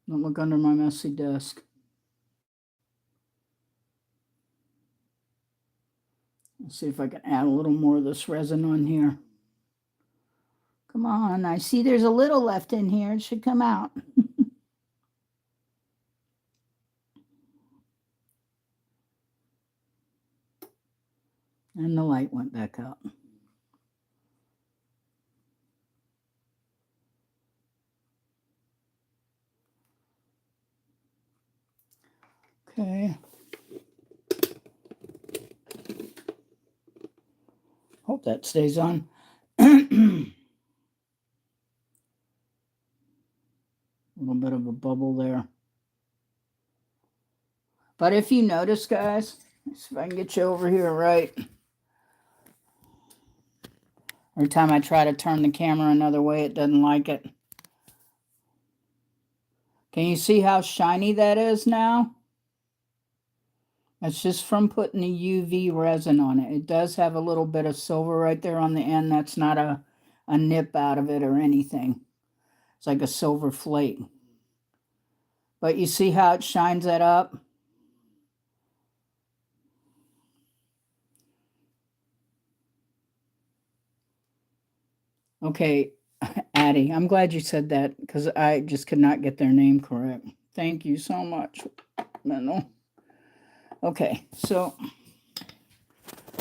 Don't look under my messy desk. Let's see if I can add a little more of this resin on here. Come on, I see there's a little left in here. It should come out. And the light went back out. Okay. Hope that stays on. A little bit of a bubble there. But if you notice, guys, let's see if I can get you over here right. Every time I try to turn the camera another way, it doesn't like it. Can you see how shiny that is now? That's just from putting the UV resin on it. It does have a little bit of silver right there on the end. That's not a nip out of it or anything. It's like a silver flake. But you see how it shines that up? Okay, Addie, I'm glad you said that because I just could not get their name correct. Thank you so much, Mendel. Okay, so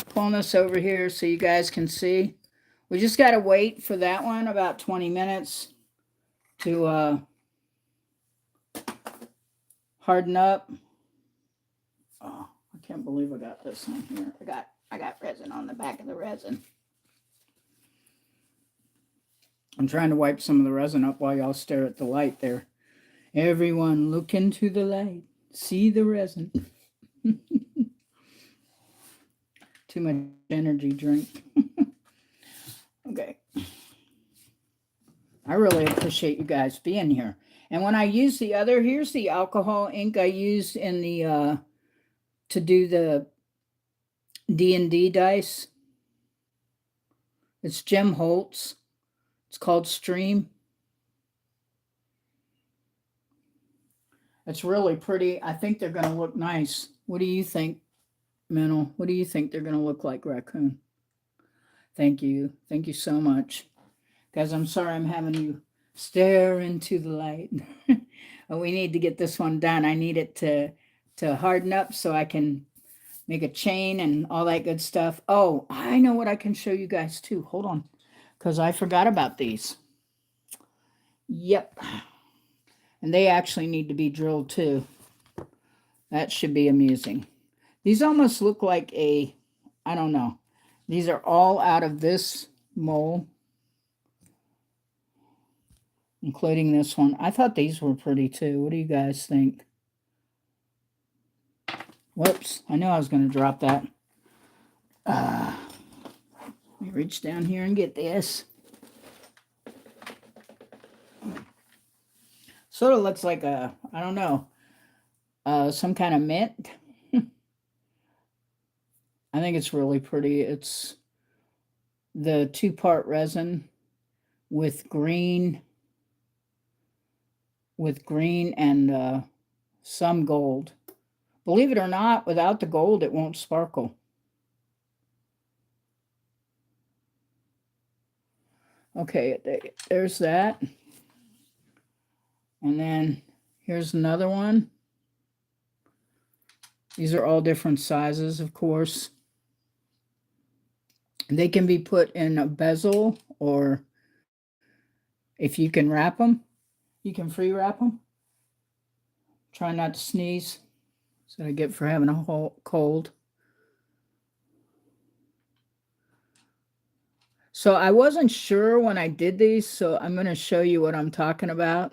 pulling this over here so you guys can see. We just got to wait for that one about 20 minutes to harden up. Oh, I can't believe I got this on here. I got resin on the back of the resin. I'm trying to wipe some of the resin up while y'all stare at the light there. Everyone look into the light. See the resin. Too much energy drink. Okay. I really appreciate you guys being here. And when I use the other, here's the alcohol ink I used in the to do the D&D dice. It's Jim Holtz. It's called Stream. It's really pretty. I think they're going to look nice. What do you think, Mental? What do you think they're going to look like, Raccoon? Thank you. Thank you so much. Guys, I'm sorry I'm having you stare into the light. We need to get this one done. I need it to harden up so I can make a chain and all that good stuff. Oh, I know what I can show you guys too. Hold on, because I forgot about these. Yep. And they actually need to be drilled too. That should be amusing. These almost look like a, I don't know. These are all out of this mold, including this one. I thought these were pretty too. What do you guys think? Whoops, I knew I was going to drop that. Let me reach down here and get this. Sort of looks like a, I don't know, some kind of mint. I think it's really pretty. It's the 2-part resin with green and some gold. Believe it or not, without the gold, it won't sparkle. Okay, there's that. And then here's another one. These are all different sizes, of course. They can be put in a bezel, or if you can wrap them, you can free wrap them. Try not to sneeze. That's what I get for having a cold. So I wasn't sure when I did these, so I'm going to show you what I'm talking about.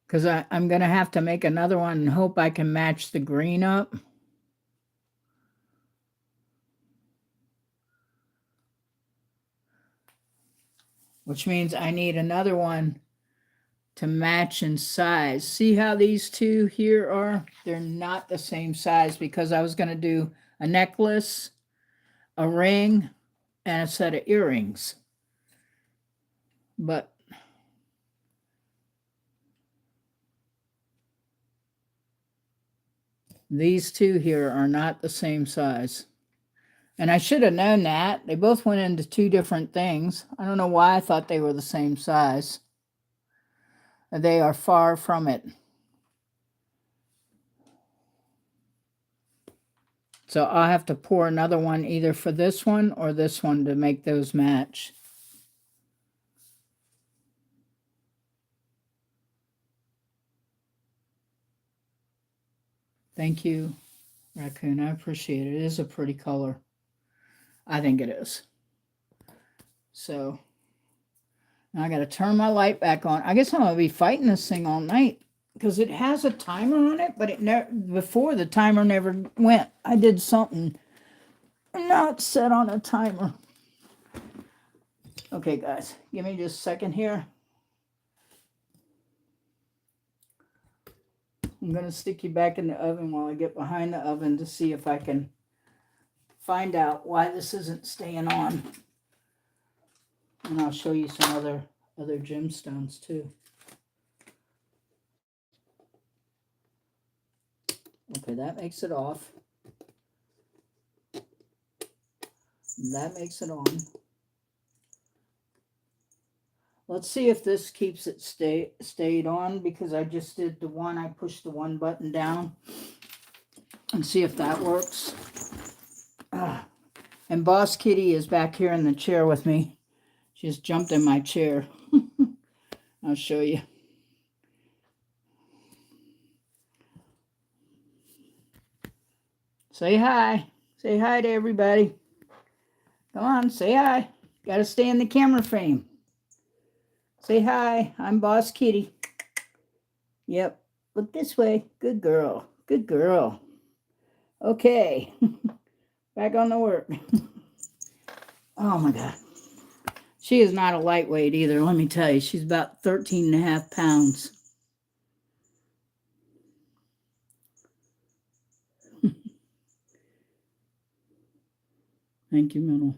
Because I'm going to have to make another one and hope I can match the green up. Which means I need another one to match in size. See how these two here are? They're not the same size because I was going to do a necklace, a ring, and a set of earrings. But these two here are not the same size. And I should have known that. They both went into 2 different things. I don't know why I thought they were the same size. They are far from it. So I'll have to pour another one either for this one or this one to make those match. Thank you, Raccoon. I appreciate it. It is a pretty color. I think it is. So now I got to turn my light back on. I guess I'm going to be fighting this thing all night because it has a timer on it, but it never, before the timer never went. I did something not set on a timer. Okay, guys, give me just a second here. I'm going to stick you back in the oven while I get behind the oven to see if I can find out why this isn't staying on. And I'll show you some other gemstones too. Okay, that makes it off. That makes it on. Let's see if this keeps it stayed on, because I just did the one, I pushed the one button down, and see if that works. And Boss Kitty is back here in the chair with me. She just jumped in my chair. I'll show you. Say hi. Say hi to everybody. Come on, say hi. Got to stay in the camera frame. Say hi. I'm Boss Kitty. Yep. Look this way. Good girl. Good girl. Okay. Back on the work. Oh my God. She is not a lightweight either, let me tell you. She's about 13.5 pounds. Thank you, Metal.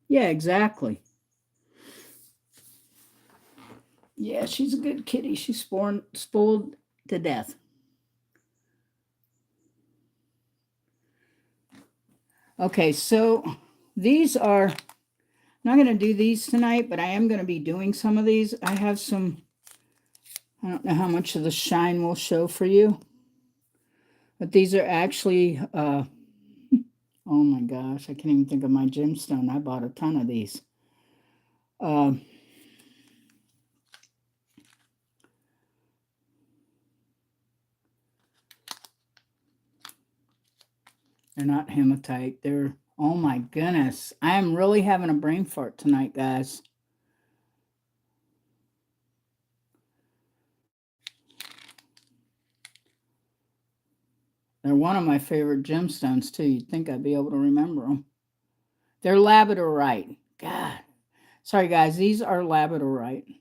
Yeah, exactly. Yeah, she's a good kitty. She's spoiled to death. Okay, so these are, I'm not going to do these tonight, but I am going to be doing some of these. I have some I don't know how much of the shine will show for you, but these are actually, oh my gosh, I can't even think of my gemstone. I bought a ton of these. Uh, they're not hematite. They're, oh my goodness. I am really having a brain fart tonight, guys. They're one of my favorite gemstones, too. You'd think I'd be able to remember them. They're labradorite. God. Sorry, guys. These are labradorite.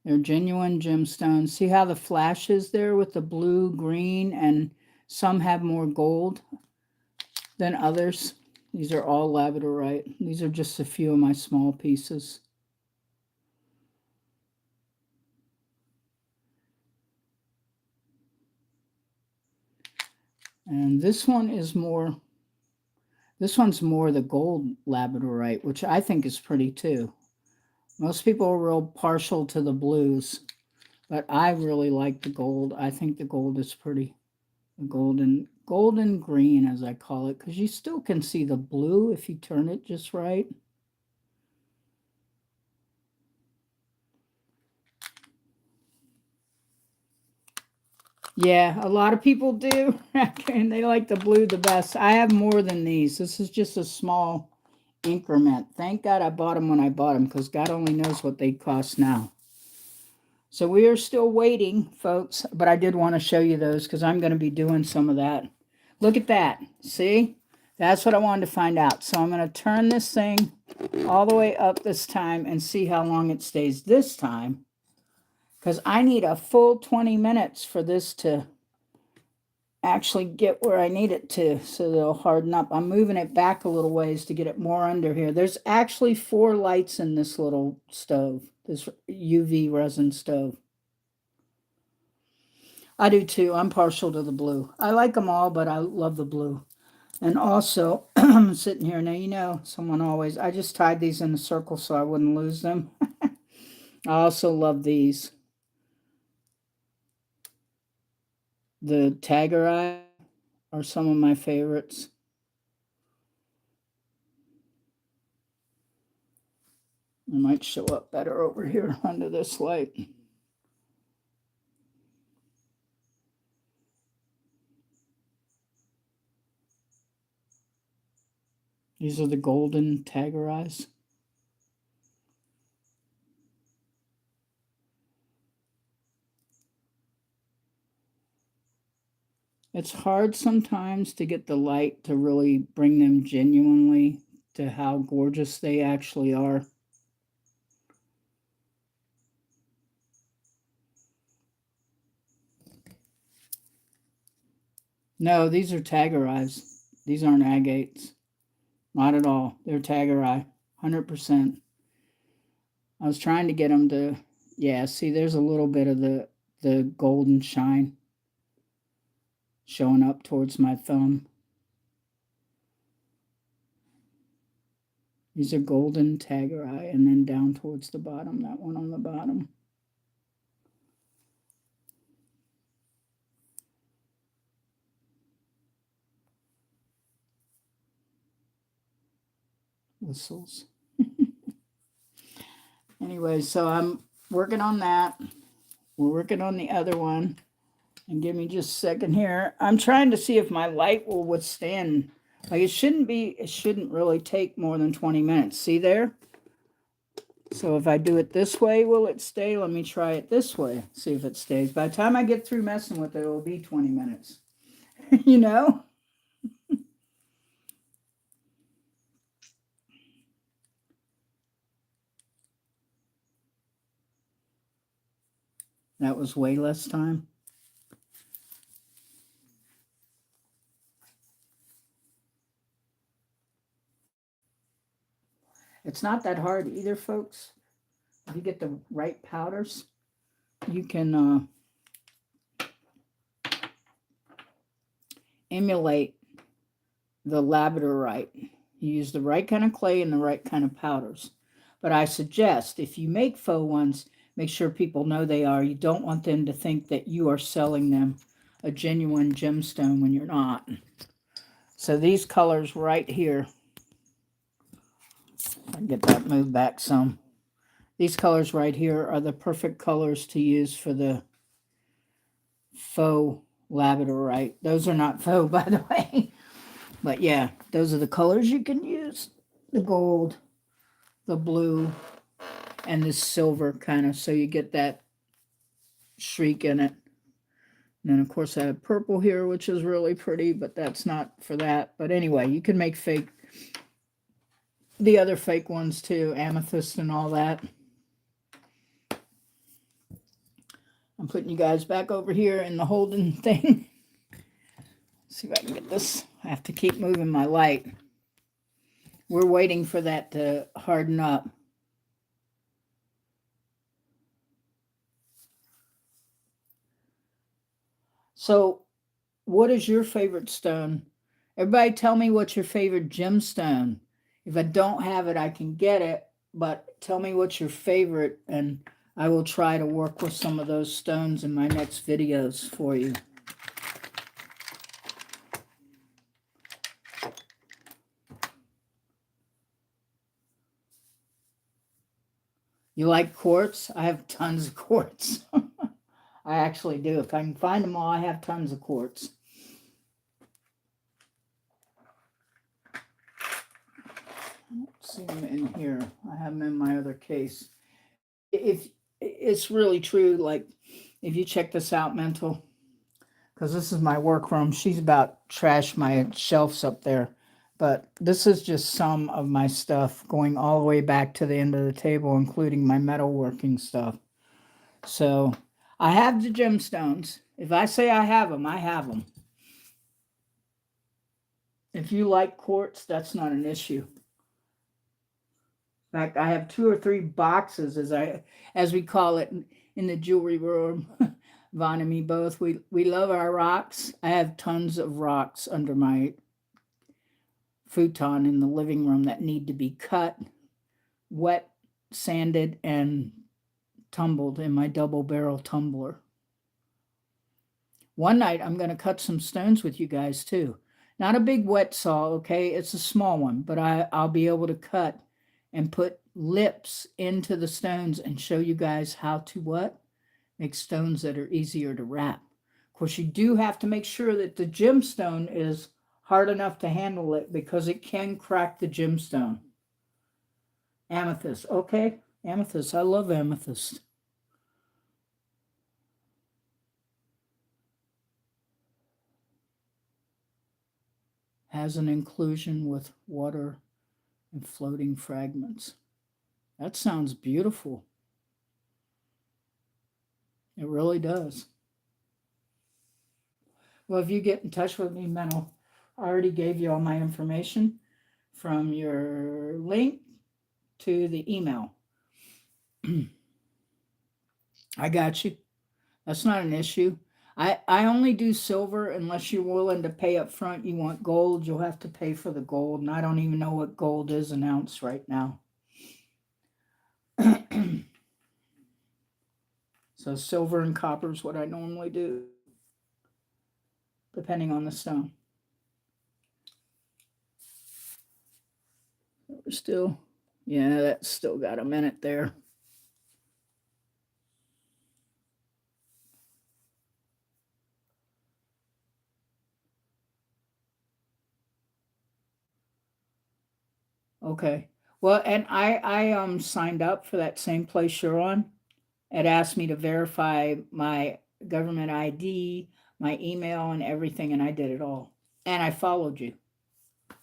They're genuine gemstones. See how the flash is there with the blue, green, and some have more gold than others? These are all labradorite. These are just a few of my small pieces. And this one is more, this one's more the gold labradorite, which I think is pretty too. Most people are real partial to the blues, but I really like the gold. I think the gold is pretty. The golden green, as I call it, because you still can see the blue if you turn it just right. Yeah, a lot of people do, and they like the blue the best. I have more than these. This is just a small increment. Thank God I bought them when I bought them, because God only knows what they cost now. So we are still waiting, folks, but I did want to show you those because I'm going to be doing some of that. Look at that. See? That's what I wanted to find out. So I'm going to turn this thing all the way up this time and see how long it stays this time, because I need a full 20 minutes for this to actually get where I need it to, so they'll harden up. I'm moving it back a little ways to get it more under here. There's actually 4 lights in this little stove, this UV resin stove. I do too. I'm partial to the blue. I like them all, but I love the blue. And also, I'm sitting here now, you know, someone always, I just tied these in a circle so I wouldn't lose them. I also love these. The Tagger Eye are some of my favorites. It might show up better over here under this light. These are the golden Tagger Eyes. It's hard sometimes to get the light to really bring them genuinely to how gorgeous they actually are. No, these are Tagger Eyes. These aren't agates. Not at all. They're Tagger Eye. 100%. I was trying to get them to, yeah, see, there's a little bit of the golden shine showing up towards my thumb. These are golden Tagger Eye, and then down towards the bottom, that one on the bottom. Whistles. Anyway, so I'm working on that. We're working on the other one. And give me just a second here. I'm trying to see if my light will withstand. Like it shouldn't really take more than 20 minutes. See there? So if I do it this way, will it stay? Let me try it this way. See if it stays. By the time I get through messing with it, it'll be 20 minutes. You know? That was way less time. It's not that hard either, folks. If you get the right powders, you can emulate the labradorite. You use the right kind of clay and the right kind of powders. But I suggest if you make faux ones, make sure people know they are. You don't want them to think that you are selling them a genuine gemstone when you're not. So these colors right here, I'll get that moved back some. These colors right here are the perfect colors to use for the faux labradorite. Those are not faux, by the way. But yeah, those are the colors you can use. The gold, the blue, and the silver kind of, so you get that shriek in it. And then, of course, I have purple here, which is really pretty, but that's not for that. But anyway, you can make the other fake ones too, amethyst and all that. I'm putting you guys back over here in the holding thing. See if I can get this. I have to keep moving my light. We're waiting for that to harden up. So, what is your favorite stone? Everybody tell me what's your favorite gemstone. If I don't have it, I can get it, but tell me what's your favorite, and I will try to work with some of those stones in my next videos for you. You like quartz? I have tons of quartz. I actually do. If I can find them all, I have tons of quartz. I don't see them in here. I have them in my other case. If it's really true, like if you check this out, Mental, because this is my workroom. She's about trashed my shelves up there. But this is just some of my stuff going all the way back to the end of the table, including my metalworking stuff. So I have the gemstones. If I say I have them, I have them. If you like quartz, that's not an issue. In fact, I have 2 or 3 boxes, as we call it in the jewelry room. Vaughn and me both. We love our rocks. I have tons of rocks under my futon in the living room that need to be cut, wet, sanded, and tumbled in my double barrel tumbler. One night I'm going to cut some stones with you guys too. Not a big wet saw, okay? It's a small one, but I'll be able to cut and put lips into the stones and show you guys how to what? Make stones that are easier to wrap. Of course, you do have to make sure that the gemstone is hard enough to handle it, because it can crack the gemstone. Amethyst, okay? Amethyst, I love amethyst. Has an inclusion with water and floating fragments. That sounds beautiful. It really does. Well, if you get in touch with me, Mental, I already gave you all my information from your link to the email. I got you. That's not an issue. I only do silver unless you're willing to pay up front. You want gold, you'll have to pay for the gold. And I don't even know what gold is an ounce right now. So silver and copper is what I normally do, depending on the stone. We're still, yeah, that's still got a minute there. Okay. Well, and I signed up for that same place you're on. It asked me to verify my government ID, my email, and everything, and I did it all. And I followed you. It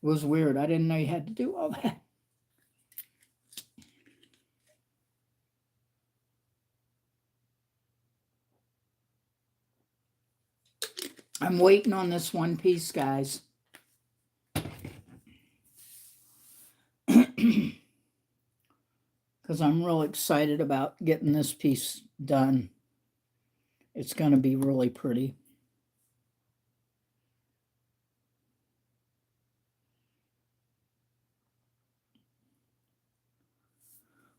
was weird. I didn't know you had to do all that. I'm waiting on this one piece, guys. Because I'm real excited about getting this piece done. It's going to be really pretty.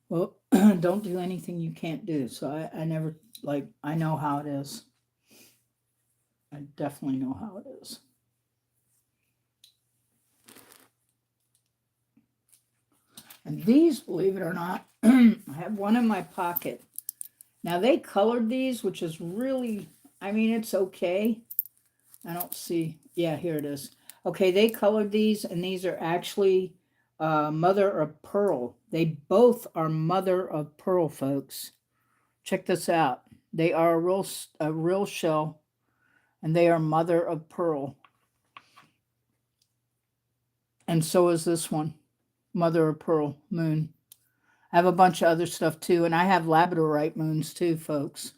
Well, don't do anything you can't do. So I never, like, I know how it is. I definitely know how it is. And these, believe it or not, I have one in my pocket. Now they colored these, which is really, I mean, it's okay. I don't see, yeah, here it is. Okay, they colored these, and these are actually mother of pearl. They both are mother of pearl, folks. Check this out. They are a real shell, and they are mother of pearl. And so is this one, mother of pearl moon. I have a bunch of other stuff too, and I have labradorite moons too, folks.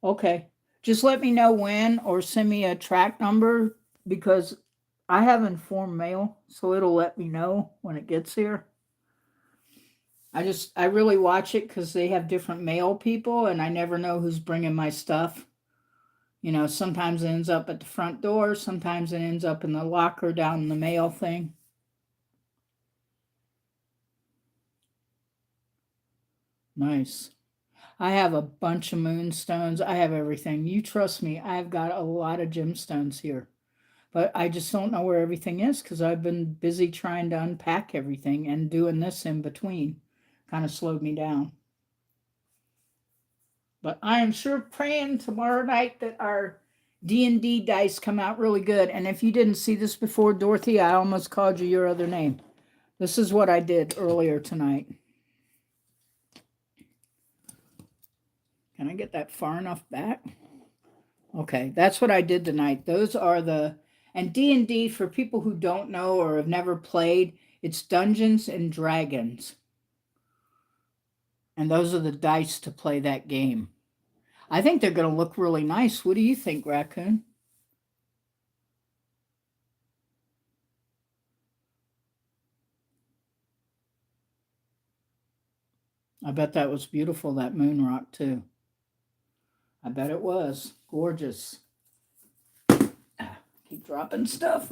Okay. Just let me know when or send me a track number because I have informed mail, so it'll let me know when it gets here. I really watch it because they have different mail people and I never know who's bringing my stuff. You know, sometimes it ends up at the front door, sometimes it ends up in the locker down in the mail thing. Nice. I have a bunch of moonstones. I have everything. You trust me, I've got a lot of gemstones here. But I just don't know where everything is because I've been busy trying to unpack everything and doing this in between. Kind of slowed me down. But I am sure praying tomorrow night that our D&D dice come out really good. And if you didn't see this before, Dorothy, I almost called you your other name. This is what I did earlier tonight. Can I get that far enough back? Okay, that's what I did tonight. Those are the and D&D for people who don't know or have never played, it's Dungeons and Dragons. And those are the dice to play that game. I think they're going to look really nice. What do you think, Raccoon? I bet that was beautiful, that moon rock, too. I bet it was. Gorgeous. Keep dropping stuff.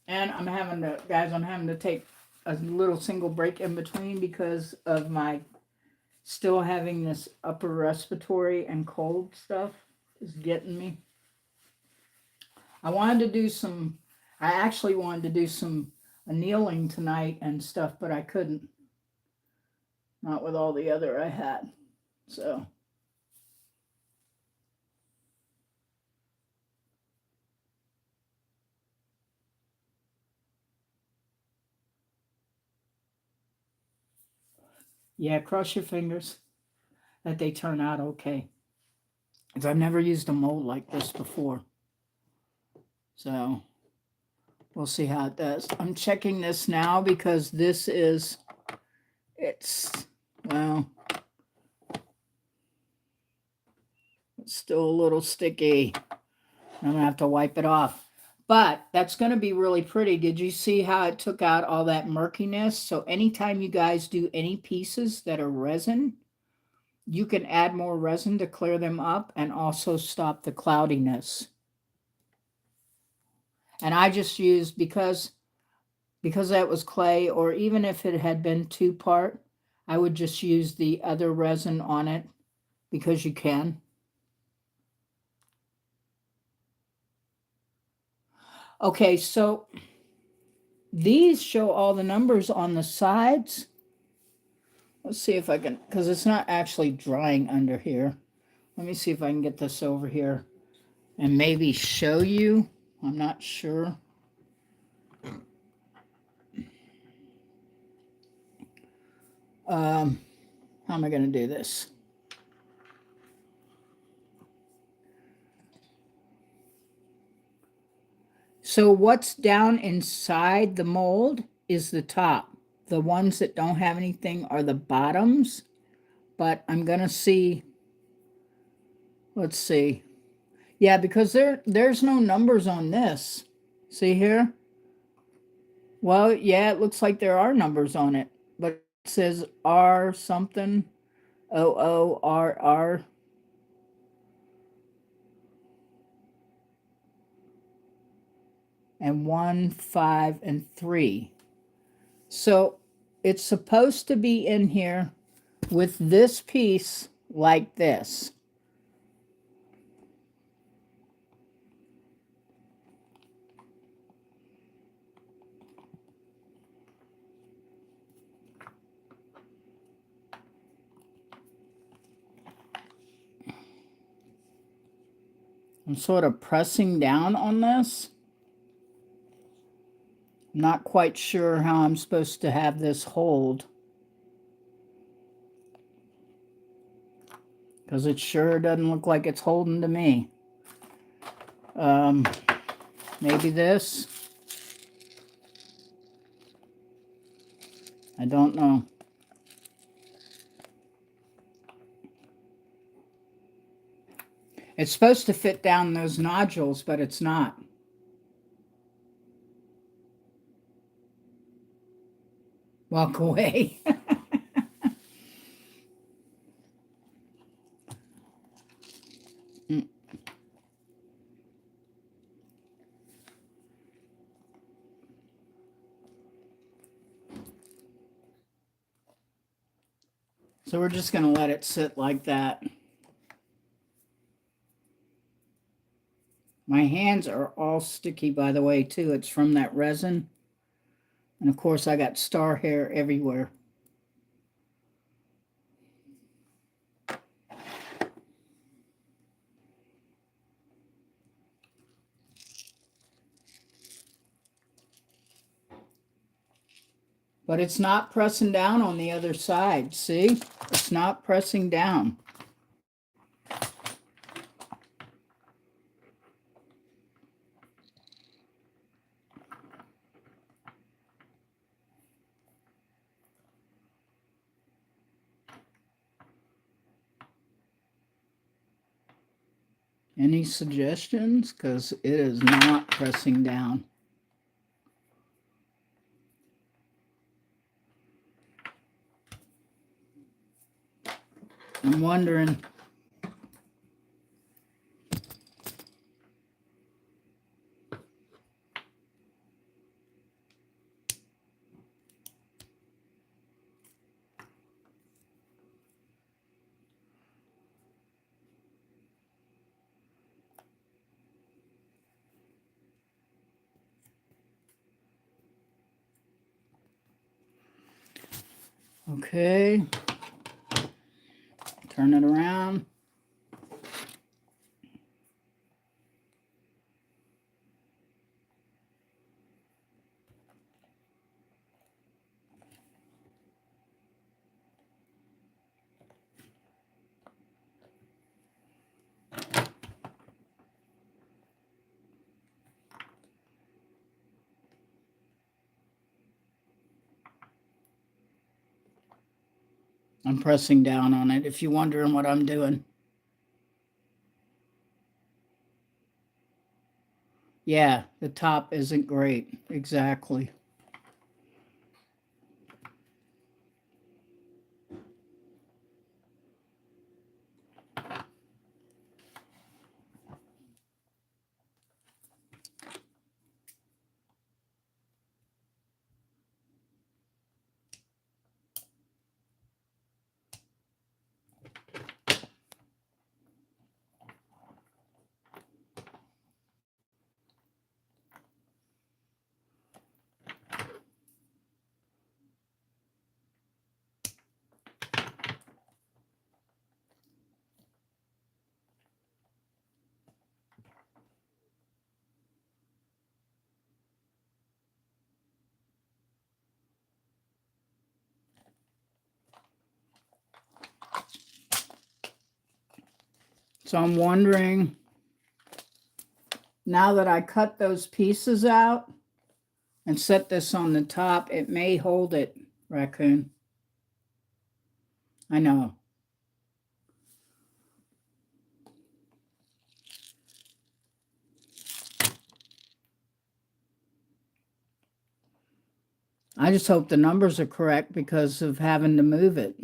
And I'm having to take a little single break in between because of my still having this upper respiratory and cold stuff is getting me. I wanted to do some, I actually wanted to do some annealing tonight and stuff, but I couldn't. Not with all the other I had. So, yeah, cross your fingers that they turn out okay. Because I've never used a mold like this before. So, we'll see how it does. I'm checking this now because it's, well, it's still a little sticky. I'm going to have to wipe it off. But that's going to be really pretty. Did you see how it took out all that murkiness? So anytime you guys do any pieces that are resin, you can add more resin to clear them up and also stop the cloudiness. And I just used because that was clay, or even if it had been 2-part, I would just use the other resin on it because you can. Okay, so these show all the numbers on the sides. Let's see if I can, because it's not actually drying under here. Let me see if I can get this over here and maybe show you. I'm not sure. How am I going to do this? So what's down inside the mold is the top. The ones that don't have anything are the bottoms. But I'm going to see. Let's see. Yeah, because there's no numbers on this. See here? Well, yeah, it looks like there are numbers on it, but it says R something. OORR. And 1, 5, and 3. So it's supposed to be in here with this piece like this. I'm sort of pressing down on this. I'm not quite sure how I'm supposed to have this hold, because it sure doesn't look like it's holding to me. Maybe this. I don't know. It's supposed to fit down those nodules, but it's not. Walk away. So we're just going to let it sit like that. My hands are all sticky, by the way, too. It's from that resin. And of course, I got star hair everywhere. But it's not pressing down on the other side. See? It's not pressing down. Any suggestions? Because it is not pressing down. I'm wondering. Okay. Turn it around. I'm pressing down on it if you're wondering what I'm doing. Yeah, the top isn't great. Exactly. So I'm wondering, now that I cut those pieces out and set this on the top, it may hold it, Raccoon. I know. I just hope the numbers are correct because of having to move it.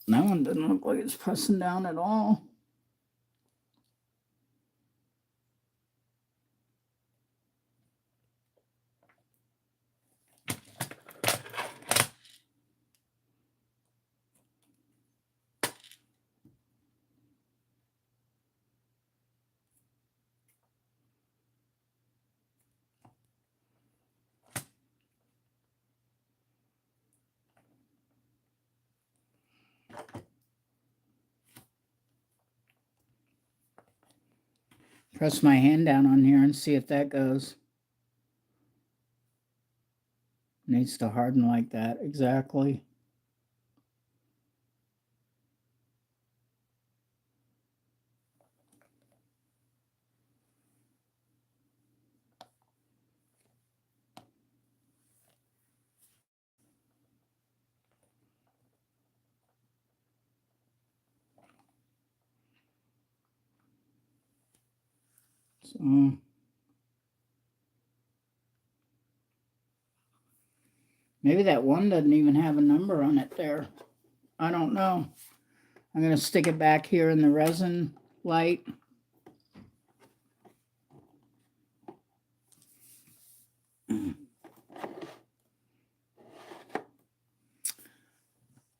That one doesn't look like it's pressing down at all. Press my hand down on here and see if that goes. Needs to harden like that, exactly. So maybe that one doesn't even have a number on it there. I don't know. I'm going to stick it back here in the resin light.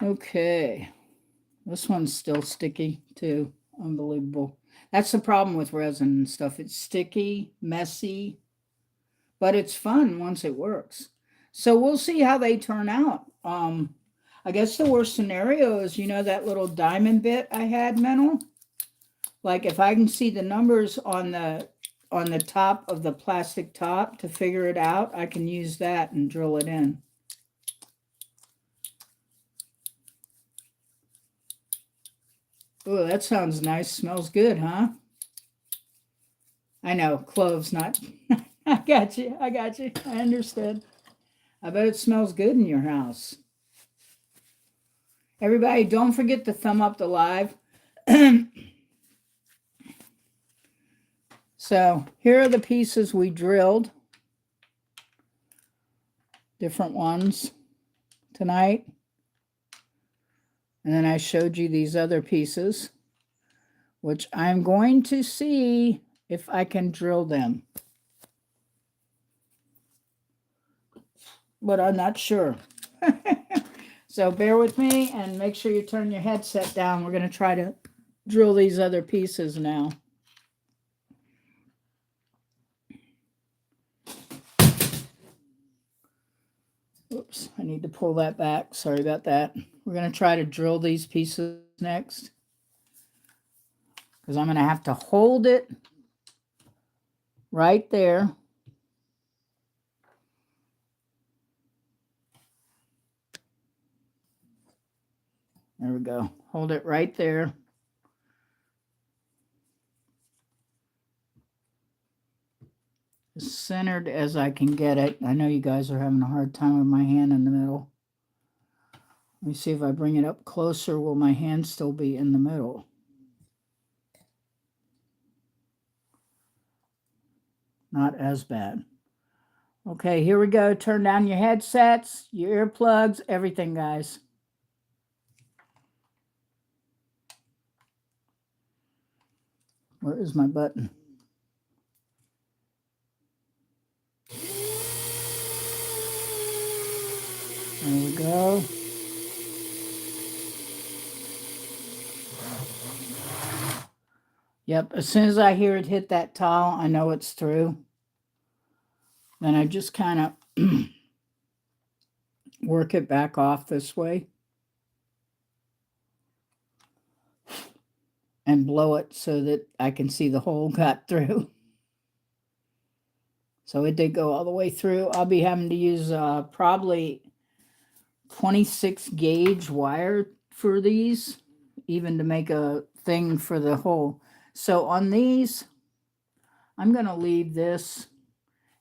Okay. This one's still sticky too. Unbelievable. That's the problem with resin and stuff. It's sticky, messy, but it's fun once it works. So we'll see how they turn out. I guess the worst scenario is, that little diamond bit I had, Mental. Like if I can see the numbers on the top of the plastic top to figure it out, I can use that and drill it in. Oh, that sounds nice. Smells good, huh? I know, cloves, not. I got you. I got you. I understood. I bet it smells good in your house. Everybody, don't forget to thumb up the live. So here are the pieces we drilled. Different ones tonight. And then I showed you these other pieces, which I'm going to see if I can drill them. But I'm not sure. So bear with me and make sure you turn your headset down. We're going to try to drill these other pieces now. Oops, I need to pull that back. Sorry about that. We're going to try to drill these pieces next, because I'm going to have to hold it right there. There we go. Hold it right there. As centered as I can get it. I know you guys are having a hard time with my hand in the middle. Let me see if I bring it up closer. Will my hand still be in the middle? Not as bad. Okay, here we go. Turn down your headsets, your earplugs, everything, guys. Where is my button? There we go. Yep, as soon as I hear it hit that tile, I know it's through. Then I just kind of work it back off this way and blow it so that I can see the hole got through. So it did go all the way through. I'll be having to use probably 26 gauge wire for these, even to make a thing for the hole. So on these, I'm going to leave this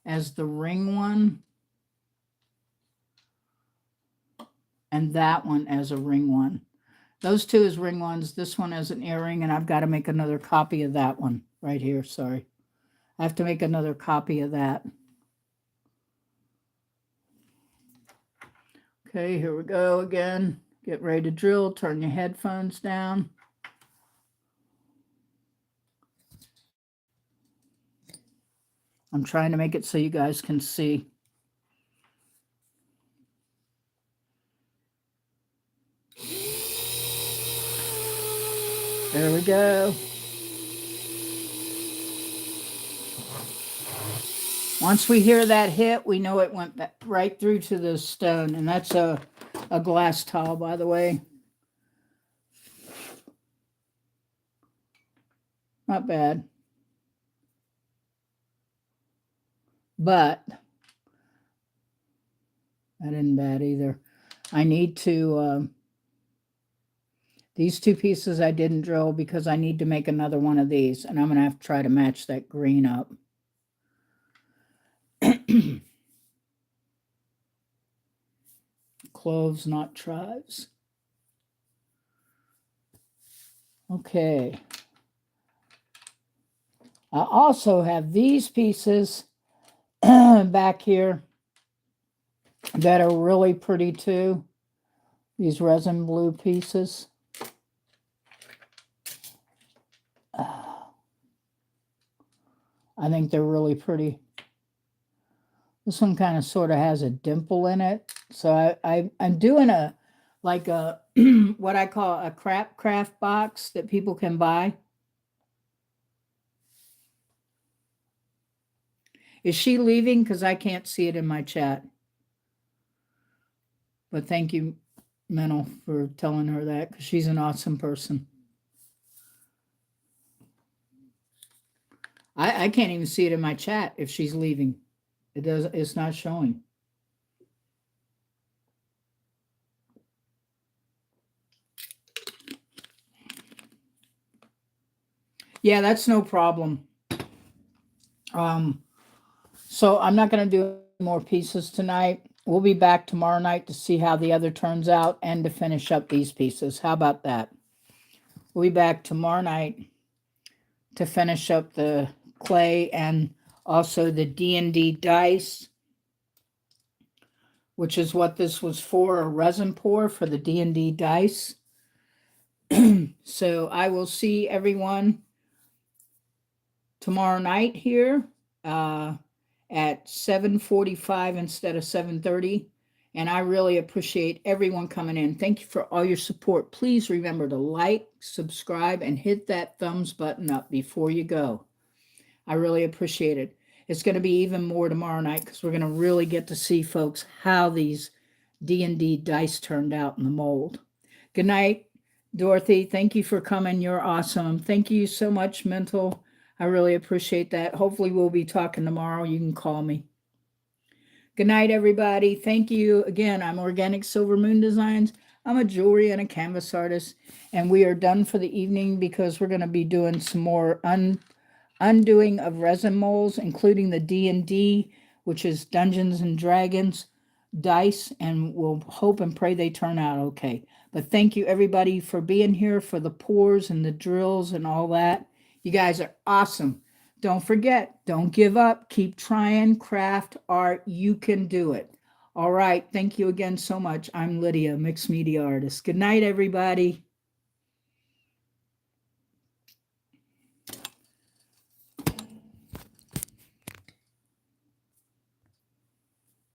as the ring one and that one as a ring one. Those two as ring ones, this one as an earring, and I've got to make another copy of that one right here. Sorry. I have to make another copy of that. Okay, here we go again. Get ready to drill. Turn your headphones down. I'm trying to make it so you guys can see. There we go. Once we hear that hit, we know it went right through to the stone. And that's a glass tile, by the way. Not bad. But that isn't bad either. I need to, these two pieces I didn't drill because I need to make another one of these. And I'm going to have to try to match that green up. Cloves, not chives. Okay. I also have these pieces back here that are really pretty too. These resin blue pieces. I think they're really pretty. This one kind of sort of has a dimple in it. So I'm doing a, like a, what I call a craft box that people can buy. Is she leaving? Because I can't see it in my chat. But thank you, Mental, for telling her that, because she's an awesome person. I can't even see it in my chat if she's leaving. It's not showing. Yeah, that's no problem. So I'm not going to do more pieces tonight. We'll be back tomorrow night to see how the other turns out and to finish up these pieces. How about that? We'll be back tomorrow night to finish up the clay and also the D&D dice, which is what this was for, a resin pour for the D&D dice. So I will see everyone tomorrow night here at 7:45 instead of 7:30. And I really appreciate everyone coming in. Thank you for all your support. Please remember to like, subscribe, and hit that thumbs button up before you go. I really appreciate it. It's going to be even more tomorrow night because we're going to really get to see, folks, how these D&D dice turned out in the mold. Good night, Dorothy. Thank you for coming. You're awesome. Thank you so much, Mental. I really appreciate that. Hopefully we'll be talking tomorrow. You can call me. Good night, everybody. Thank you. Again, I'm Organic Silver Moon Designs. I'm a jewelry and a canvas artist, and we are done for the evening because we're going to be doing some more undoing of resin molds, including the D&D, which is Dungeons and Dragons dice, and we'll hope and pray they turn out okay. But thank you, everybody, for being here, for the pours and the drills and all that. You guys are awesome. Don't forget, don't give up. Keep trying, craft, art. You can do it. All right. Thank you again so much. I'm Lydia, Mixed Media Artist. Good night, everybody.